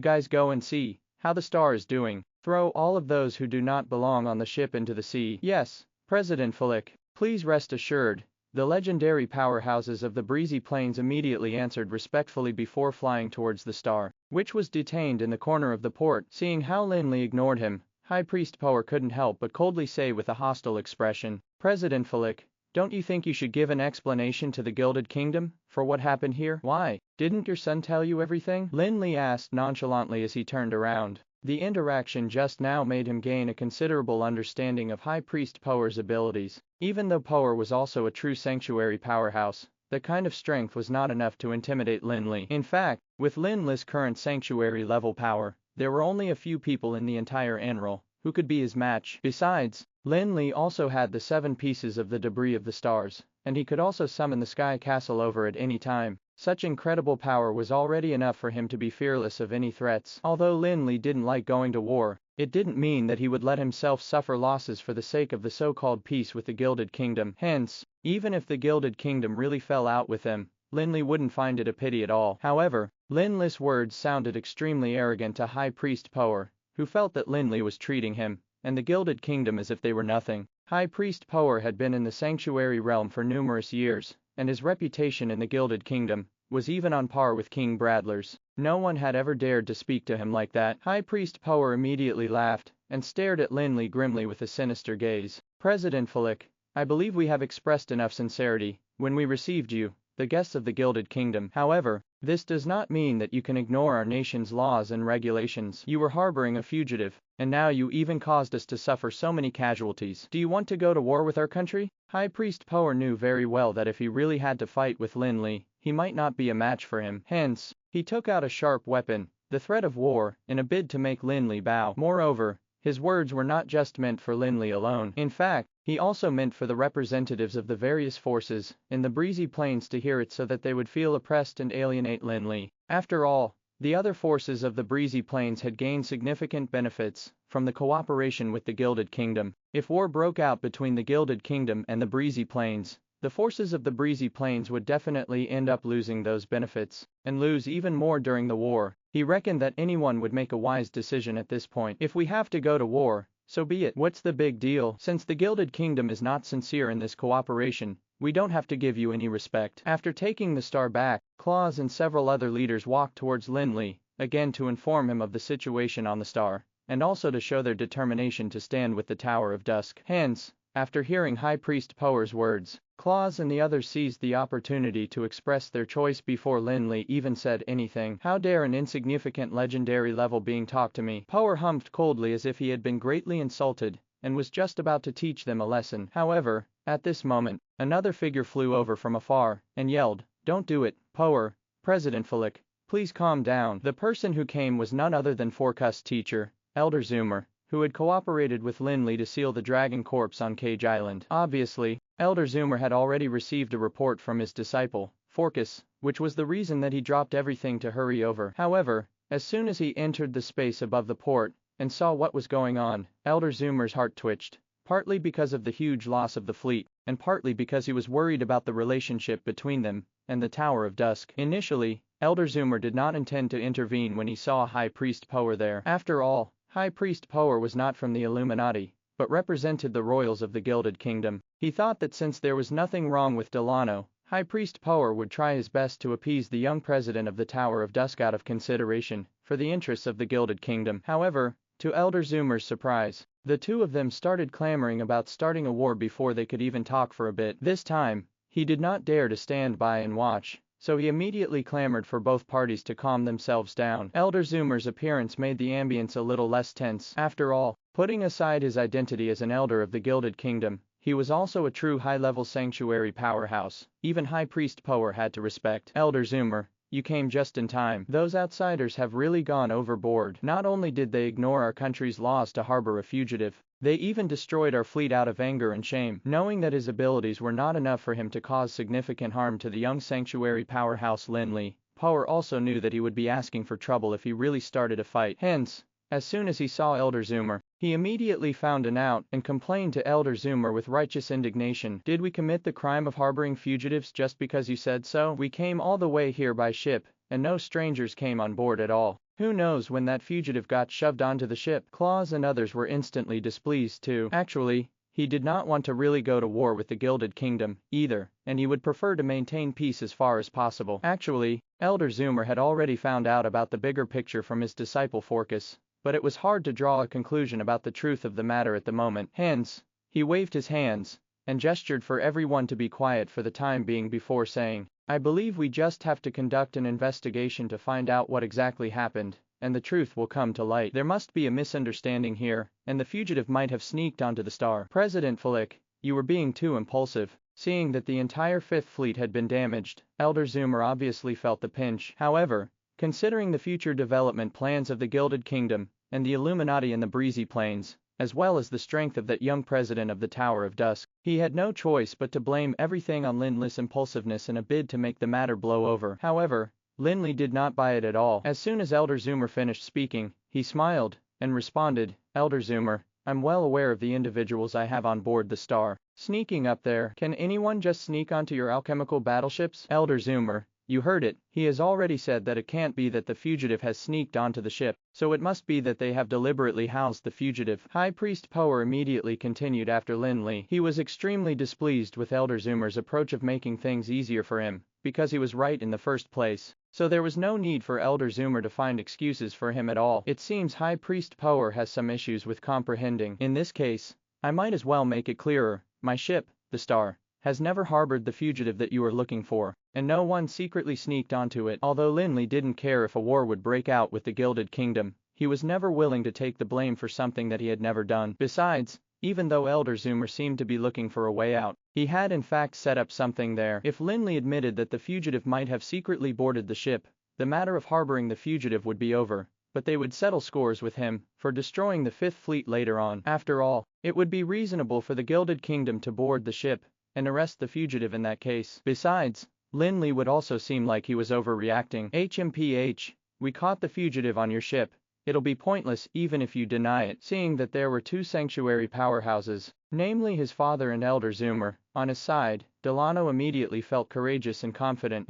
B: guys go and see how the Star is doing. Throw all of those who do not belong on the ship into the sea." "Yes, President Fulik." Please rest assured, the legendary powerhouses of the breezy plains immediately answered respectfully before flying towards the Star, which was detained in the corner of the port. Seeing how Lin Li ignored him, High Priest Power couldn't help but coldly say with a hostile expression, President Fulik, don't you think you should give an explanation to the Gilded Kingdom for what happened here? Why? Didn't your son tell you everything? Lin Li asked nonchalantly as he turned around. The interaction just now made him gain a considerable understanding of High Priest Power's abilities. Even though Power was also a true sanctuary powerhouse, that kind of strength was not enough to intimidate Lin Li. In fact, with Lin Li's current sanctuary level power, there were only a few people in the entire Enroll who could be his match. Besides, Lin Li also had the 7 pieces of the debris of the stars, and he could also summon the Sky Castle over at any time. Such incredible power was already enough for him to be fearless of any threats. Although Lin Li didn't like going to war, it didn't mean that he would let himself suffer losses for the sake of the so-called peace with the Gilded Kingdom. Hence, even if the Gilded Kingdom really fell out with him, Lin Li wouldn't find it a pity at all. However, Lin Li's words sounded extremely arrogant to High Priest Power, who felt that Lin Li was treating him and the Gilded Kingdom as if they were nothing. High Priest Power had been in the sanctuary realm for numerous years, and his reputation in the Gilded Kingdom was even on par with King Bradler's. No one had ever dared to speak to him like that. High Priest Power immediately laughed and stared at Lin Li grimly with a sinister gaze. President Fulik, I believe we have expressed enough sincerity when we received you, the guests of the Gilded Kingdom. However, this does not mean that you can ignore our nation's laws and regulations. You were harboring a fugitive, and now you even caused us to suffer so many casualties. Do you want to go to war with our country? High Priest Power knew very well that if he really had to fight with Lin Li, he might not be a match for him. Hence, he took out a sharp weapon, the threat of war, in a bid to make Lin Li bow. Moreover, his words were not just meant for Lin Li alone. In fact, he also meant for the representatives of the various forces in the breezy plains to hear it so that they would feel oppressed and alienate Lin Li. After all, the other forces of the breezy plains had gained significant benefits from the cooperation with the Gilded Kingdom. If war broke out between the Gilded Kingdom and the breezy plains, the forces of the breezy plains would definitely end up losing those benefits, and lose even more during the war. He reckoned that anyone would make a wise decision at this point. If we have to go to war, so be it. What's the big deal? Since the Gilded Kingdom is not sincere in this cooperation, we don't have to give you any respect. After taking the star back, Claus and several other leaders walked towards Lin Li, again to inform him of the situation on the star, and also to show their determination to stand with the Tower of Dusk. Hence, after hearing High Priest Power's words, Claus and the others seized the opportunity to express their choice before Lin Li even said anything. How dare an insignificant legendary level being talked to me? Power humped coldly as if he had been greatly insulted, and was just about to teach them a lesson. However, at this moment, another figure flew over from afar, and yelled, Don't do it, Power, President Fulik, please calm down. The person who came was none other than Forkust's teacher, Elder Zoomer, who had cooperated with Lin Li to seal the dragon corpse on Cage Island. Obviously, Elder Zoomer had already received a report from his disciple, Forkust, which was the reason that he dropped everything to hurry over. However, as soon as he entered the space above the port, and saw what was going on, Elder Zoomer's heart twitched, partly because of the huge loss of the fleet, and partly because he was worried about the relationship between them and the Tower of Dusk. Initially, Elder Zoomer did not intend to intervene when he saw High Priest Power there. After all, High Priest Power was not from the Illuminati, but represented the royals of the Gilded Kingdom. He thought that since there was nothing wrong with Delano, High Priest Power would try his best to appease the young president of the Tower of Dusk out of consideration for the interests of the Gilded Kingdom. However, to Elder Zoomer's surprise, the two of them started clamoring about starting a war before they could even talk for a bit. This time, he did not dare to stand by and watch, so he immediately clamored for both parties to calm themselves down. Elder Zoomer's appearance made the ambience a little less tense. After all, putting aside his identity as an elder of the Gilded Kingdom, he was also a true high-level sanctuary powerhouse. Even High Priest Power had to respect. Elder Zoomer, you came just in time. Those outsiders have really gone overboard. Not only did they ignore our country's laws to harbor a fugitive, they even destroyed our fleet out of anger and shame. Knowing that his abilities were not enough for him to cause significant harm to the young sanctuary powerhouse Lin Li, Power also knew that he would be asking for trouble if he really started a fight. Hence, as soon as he saw Elder Zoomer, he immediately found an out and complained to Elder Zoomer with righteous indignation. Did we commit the crime of harboring fugitives just because you said so? We came all the way here by ship, and no strangers came on board at all. Who knows when that fugitive got shoved onto the ship? Claus and others were instantly displeased too. Actually, he did not want to really go to war with the Gilded Kingdom, either, and he would prefer to maintain peace as far as possible. Actually, Elder Zoomer had already found out about the bigger picture from his disciple Forkust, but it was hard to draw a conclusion about the truth of the matter at the moment. Hence, he waved his hands and gestured for everyone to be quiet for the time being before saying, I believe we just have to conduct an investigation to find out what exactly happened, and the truth will come to light. There must be a misunderstanding here, and the fugitive might have sneaked onto the star. President Fulik, you were being too impulsive. Seeing that the entire Fifth Fleet had been damaged, Elder Zoomer obviously felt the pinch. However, considering the future development plans of the Gilded Kingdom, and the Illuminati in the Breezy Plains, as well as the strength of that young president of the Tower of Dusk, he had no choice but to blame everything on Lin Li's impulsiveness in a bid to make the matter blow over. However, Lin Li did not buy it at all. As soon as Elder Zoomer finished speaking, he smiled and responded, Elder Zoomer, I'm well aware of the individuals I have on board the star. Sneaking up there, can anyone just sneak onto your alchemical battleships? Elder Zoomer, you heard it, he has already said that it can't be that the fugitive has sneaked onto the ship, so it must be that they have deliberately housed the fugitive. High Priest Power immediately continued after Lin Li. He was extremely displeased with Elder Zoomer's approach of making things easier for him, because he was right in the first place. So there was no need for Elder Zoomer to find excuses for him at all. It seems High Priest Power has some issues with comprehending. In this case, I might as well make it clearer. My ship, the Star, has never harbored the fugitive that you are looking for, and no one secretly sneaked onto it. Although Lin Li didn't care if a war would break out with the Gilded Kingdom, he was never willing to take the blame for something that he had never done. Besides, even though Elder Zoomer seemed to be looking for a way out, he had in fact set up something there. If Lin Li admitted that the fugitive might have secretly boarded the ship, the matter of harboring the fugitive would be over, but they would settle scores with him for destroying the Fifth Fleet later on. After all, it would be reasonable for the Gilded Kingdom to board the ship and arrest the fugitive in that case. Besides, Lin Li would also seem like he was overreacting. HMPH, we caught the fugitive on your ship. It'll be pointless even if you deny it. Seeing that there were two sanctuary powerhouses, namely his father and Elder Zoomer, on his side, Delano immediately felt courageous and confident.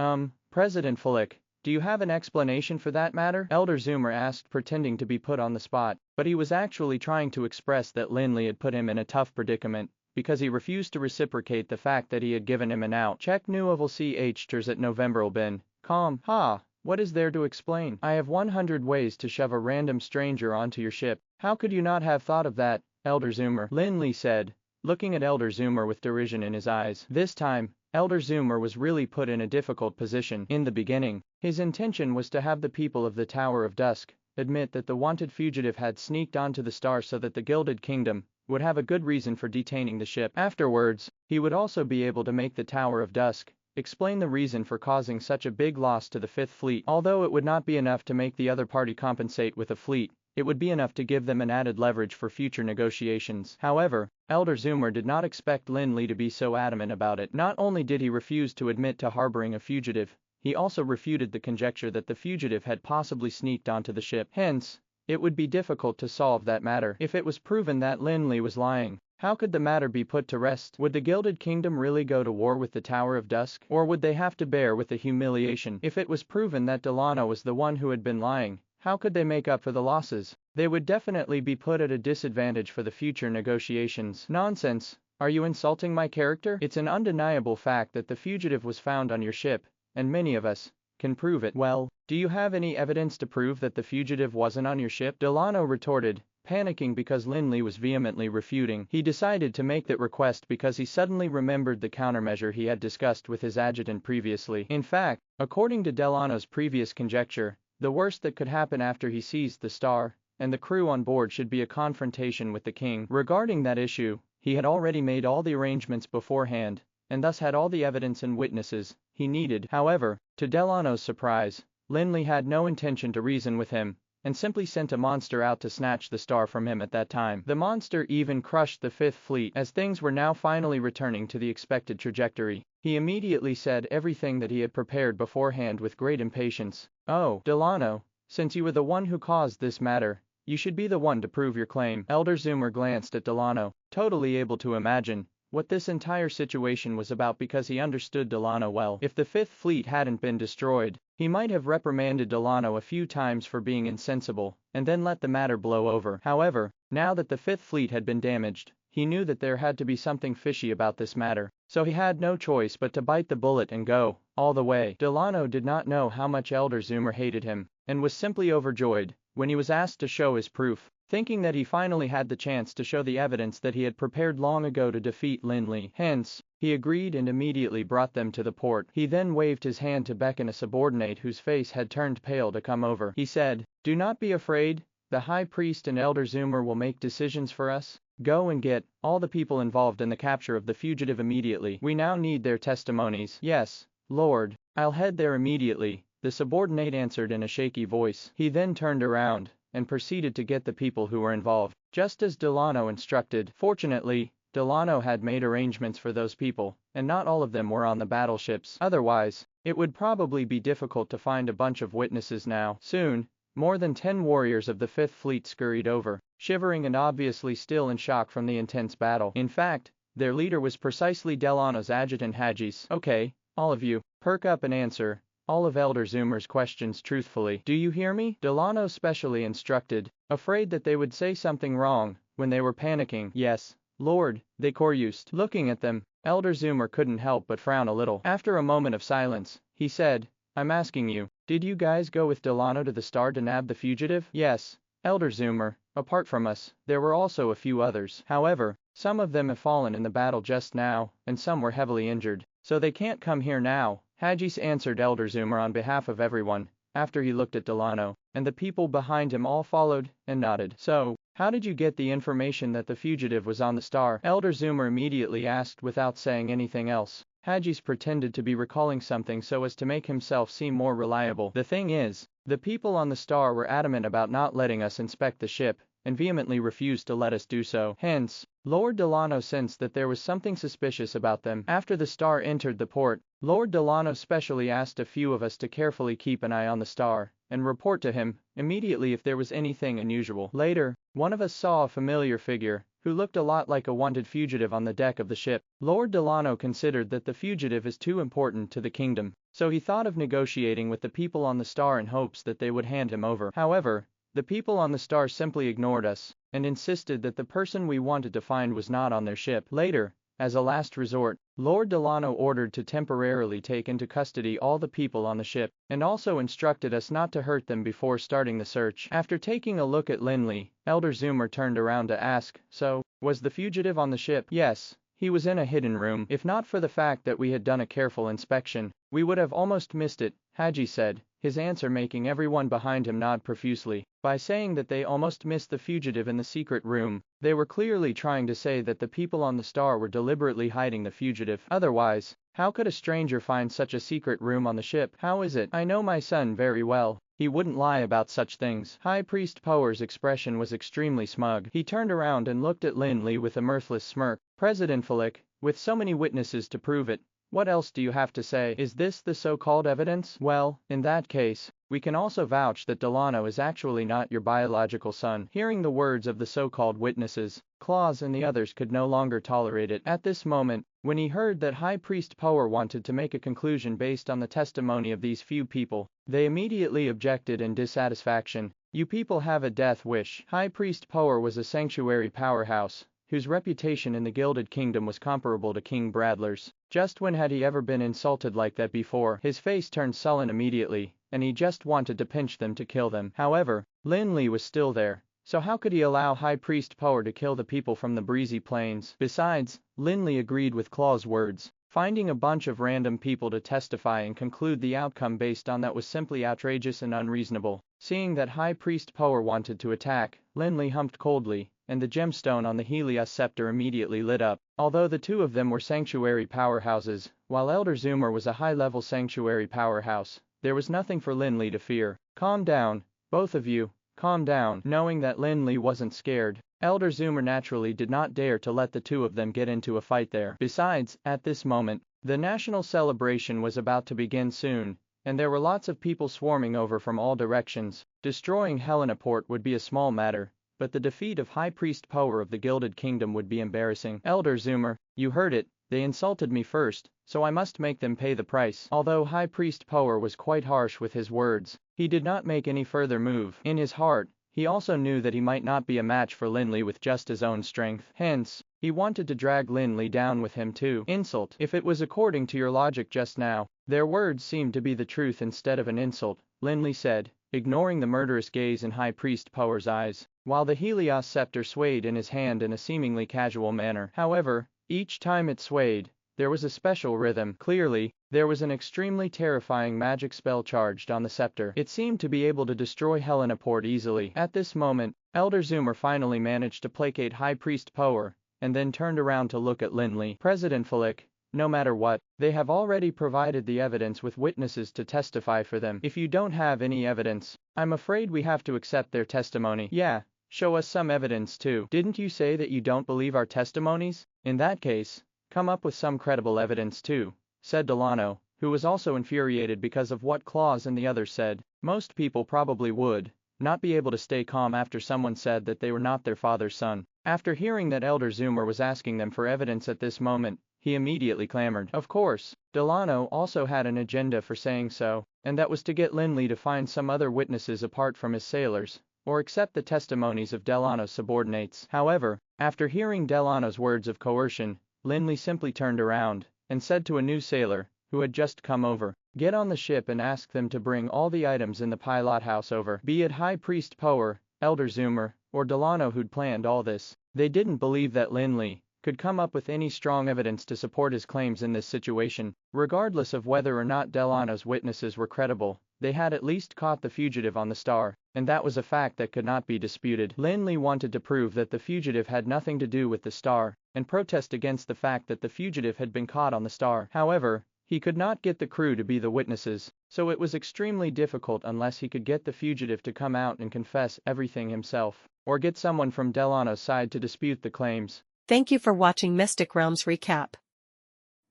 B: President Fulik, do you have an explanation for that matter? Elder Zoomer asked, pretending to be put on the spot, but he was actually trying to express that Lin Li had put him in a tough predicament, because he refused to reciprocate the fact that he had given him an out. Check Newlevel CH Ters at November bin. Calm. Ha. What is there to explain? I have 100 ways to shove a random stranger onto your ship. How could you not have thought of that, Elder Zoomer? Lin Li said, looking at Elder Zoomer with derision in his eyes. This time, Elder Zoomer was really put in a difficult position. In the beginning, his intention was to have the people of the Tower of Dusk admit that the wanted fugitive had sneaked onto the star so that the Gilded Kingdom would have a good reason for detaining the ship. Afterwards, he would also be able to make the Tower of Dusk explain the reason for causing such a big loss to the Fifth Fleet. Although it would not be enough to make the other party compensate with a fleet, it would be enough to give them an added leverage for future negotiations. However, Elder Zoomer did not expect Lin Li to be so adamant about it. Not only did he refuse to admit to harboring a fugitive, he also refuted the conjecture that the fugitive had possibly sneaked onto the ship. Hence, it would be difficult to solve that matter. If it was proven that Lin Li was lying, how could the matter be put to rest? Would the Gilded Kingdom really go to war with the Tower of Dusk? Or would they have to bear with the humiliation? If it was proven that Delano was the one who had been lying, how could they make up for the losses? They would definitely be put at a disadvantage for the future negotiations. Nonsense. Are you insulting my character? It's an undeniable fact that the fugitive was found on your ship, and many of us can prove it. Well, do you have any evidence to prove that the fugitive wasn't on your ship? Delano retorted, panicking because Lin Li was vehemently refuting. He decided to make that request because he suddenly remembered the countermeasure he had discussed with his adjutant previously. In fact, according to Delano's previous conjecture, the worst that could happen after he seized the star and the crew on board should be a confrontation with the king. Regarding that issue, he had already made all the arrangements beforehand, and thus had all the evidence and witnesses he needed. However, to Delano's surprise, Lin Li had no intention to reason with him, and simply sent a monster out to snatch the star from him at that time. The monster even crushed the Fifth Fleet. As things were now finally returning to the expected trajectory, he immediately said everything that he had prepared beforehand with great impatience. Oh, Delano, since you were the one who caused this matter, you should be the one to prove your claim. Elder Zoomer glanced at Delano, totally able to imagine what this entire situation was about because he understood Delano well. If the Fifth Fleet hadn't been destroyed, he might have reprimanded Delano a few times for being insensible, and then let the matter blow over. However, now that the Fifth Fleet had been damaged, he knew that there had to be something fishy about this matter, so he had no choice but to bite the bullet and go all the way. Delano did not know how much Elder Zoomer hated him, and was simply overjoyed when he was asked to show his proof. Thinking that he finally had the chance to show the evidence that he had prepared long ago to defeat Lin Li. Hence, he agreed and immediately brought them to the port. He then waved his hand to beckon a subordinate whose face had turned pale to come over. He said, "Do not be afraid, the high priest and Elder Zoomer will make decisions for us. Go and get all the people involved in the capture of the fugitive immediately. We now need their testimonies." "Yes, Lord, I'll head there immediately," the subordinate answered in a shaky voice. He then turned around and proceeded to get the people who were involved, just as Delano instructed. Fortunately, Delano had made arrangements for those people, and not all of them were on the battleships. Otherwise, it would probably be difficult to find a bunch of witnesses now. Soon, more than 10 warriors of the 5th Fleet scurried over, shivering and obviously still in shock from the intense battle. In fact, their leader was precisely Delano's adjutant Hagis. "Okay, all of you, perk up and answer all of Elder Zoomer's questions truthfully. Do you hear me?" Delano specially instructed, afraid that they would say something wrong when they were panicking. "Yes, Lord," they chorused. Looking at them, Elder Zoomer couldn't help but frown a little. After a moment of silence, he said, "I'm asking you, did you guys go with Delano to the star to nab the fugitive?" "Yes, Elder Zoomer, apart from us, there were also a few others. However, some of them have fallen in the battle just now, and some were heavily injured, so they can't come here now," Hagis answered Elder Zoomer on behalf of everyone, after he looked at Delano, and the people behind him all followed and nodded. "So, how did you get the information that the fugitive was on the star?" Elder Zoomer immediately asked without saying anything else. Hagis pretended to be recalling something so as to make himself seem more reliable. "The thing is, the people on the star were adamant about not letting us inspect the ship, and vehemently refused to let us do so. Hence, Lord Delano sensed that there was something suspicious about them. After the star entered the port, Lord Delano specially asked a few of us to carefully keep an eye on the star, and report to him immediately if there was anything unusual. Later, one of us saw a familiar figure, who looked a lot like a wanted fugitive on the deck of the ship. Lord Delano considered that the fugitive is too important to the kingdom, so he thought of negotiating with the people on the star in hopes that they would hand him over. However, the people on the star simply ignored us, and insisted that the person we wanted to find was not on their ship. Later, as a last resort, Lord Delano ordered to temporarily take into custody all the people on the ship, and also instructed us not to hurt them before starting the search. After taking a look at Lin Li, Elder Zoomer turned around to ask, "So, was the fugitive on the ship?" "Yes, he was in a hidden room. If not for the fact that we had done a careful inspection, we would have almost missed it," Hagis said, his answer making everyone behind him nod profusely. By saying that they almost missed the fugitive in the secret room, they were clearly trying to say that the people on the star were deliberately hiding the fugitive. Otherwise, how could a stranger find such a secret room on the ship? "How is it? I know my son very well. He wouldn't lie about such things." High Priest Power's expression was extremely smug. He turned around and looked at Lin Li with a mirthless smirk. "President Fulik, with so many witnesses to prove it, what else do you have to say? Is this the so-called evidence? Well, in that case, we can also vouch that Delano is actually not your biological son." Hearing the words of the so-called witnesses, Claus and the others could no longer tolerate it. At this moment, when he heard that High Priest Power wanted to make a conclusion based on the testimony of these few people, they immediately objected in dissatisfaction. "You people have a death wish." High Priest Power was a sanctuary powerhouse, whose reputation in the Gilded Kingdom was comparable to King Bradler's. Just when had he ever been insulted like that before? His face turned sullen immediately, and he just wanted to pinch them to kill them. However, Lin Li was still there, so how could he allow High Priest Power to kill the people from the breezy plains? Besides, Lin Li agreed with Claw's words. Finding a bunch of random people to testify and conclude the outcome based on that was simply outrageous and unreasonable. Seeing that High Priest Power wanted to attack, Lin Li humped coldly, and the gemstone on the Helios scepter immediately lit up. Although the two of them were sanctuary powerhouses, while Elder Zoomer was a high-level sanctuary powerhouse, there was nothing for Lin Li to fear. "Calm down, both of you, calm down." Knowing that Lin Li wasn't scared, Elder Zoomer naturally did not dare to let the two of them get into a fight there. Besides, at this moment, the national celebration was about to begin soon, and there were lots of people swarming over from all directions. Destroying Helenaport would be a small matter, but the defeat of High Priest Power of the Gilded Kingdom would be embarrassing. "Elder Zoomer, you heard it, they insulted me first, so I must make them pay the price." Although High Priest Power was quite harsh with his words, he did not make any further move. In his heart, he also knew that he might not be a match for Lin Li with just his own strength. Hence, he wanted to drag Lin Li down with him too. "Insult. If it was according to your logic just now, their words seemed to be the truth instead of an insult," Lin Li said, ignoring the murderous gaze in High Priest Power's eyes, while the Helios scepter swayed in his hand in a seemingly casual manner. However, each time it swayed, there was a special rhythm. Clearly, there was an extremely terrifying magic spell charged on the scepter. It seemed to be able to destroy Helenaport easily. At this moment, Elder Zoomer finally managed to placate High Priest Power, and then turned around to look at Lin Li. President Fulik, no matter what, they have already provided the evidence with witnesses to testify for them. If you don't have any evidence, I'm afraid we have to accept their testimony. Yeah, show us some evidence too. Didn't you say that you don't believe our testimonies? In that case, come up with some credible evidence too, said Delano, who was also infuriated because of what Claus and the others said. Most people probably would not be able to stay calm after someone said that they were not their father's son. After hearing that Elder Zoomer was asking them for evidence at this moment, he immediately clamored. Of course, Delano also had an agenda for saying so, and that was to get Lin Li to find some other witnesses apart from his sailors, or accept the testimonies of Delano's subordinates. However, after hearing Delano's words of coercion, Lin Li simply turned around and said to a new sailor, who had just come over, "Get on the ship and ask them to bring all the items in the pilot house over." Be it High Priest Power, Elder Zoomer, or Delano who'd planned all this, they didn't believe that Lin Li could come up with any strong evidence to support his claims in this situation. Regardless of whether or not Delano's witnesses were credible, they had at least caught the fugitive on the star, and that was a fact that could not be disputed. Lin Li wanted to prove that the fugitive had nothing to do with the star, and protest against the fact that the fugitive had been caught on the star. However, he could not get the crew to be the witnesses, so it was extremely difficult unless he could get the fugitive to come out and confess everything himself, or get someone from Delano's side to dispute the claims.
A: Thank you for watching Mystic Realms Recap.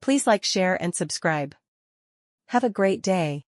A: Please like, share and subscribe. Have a great day.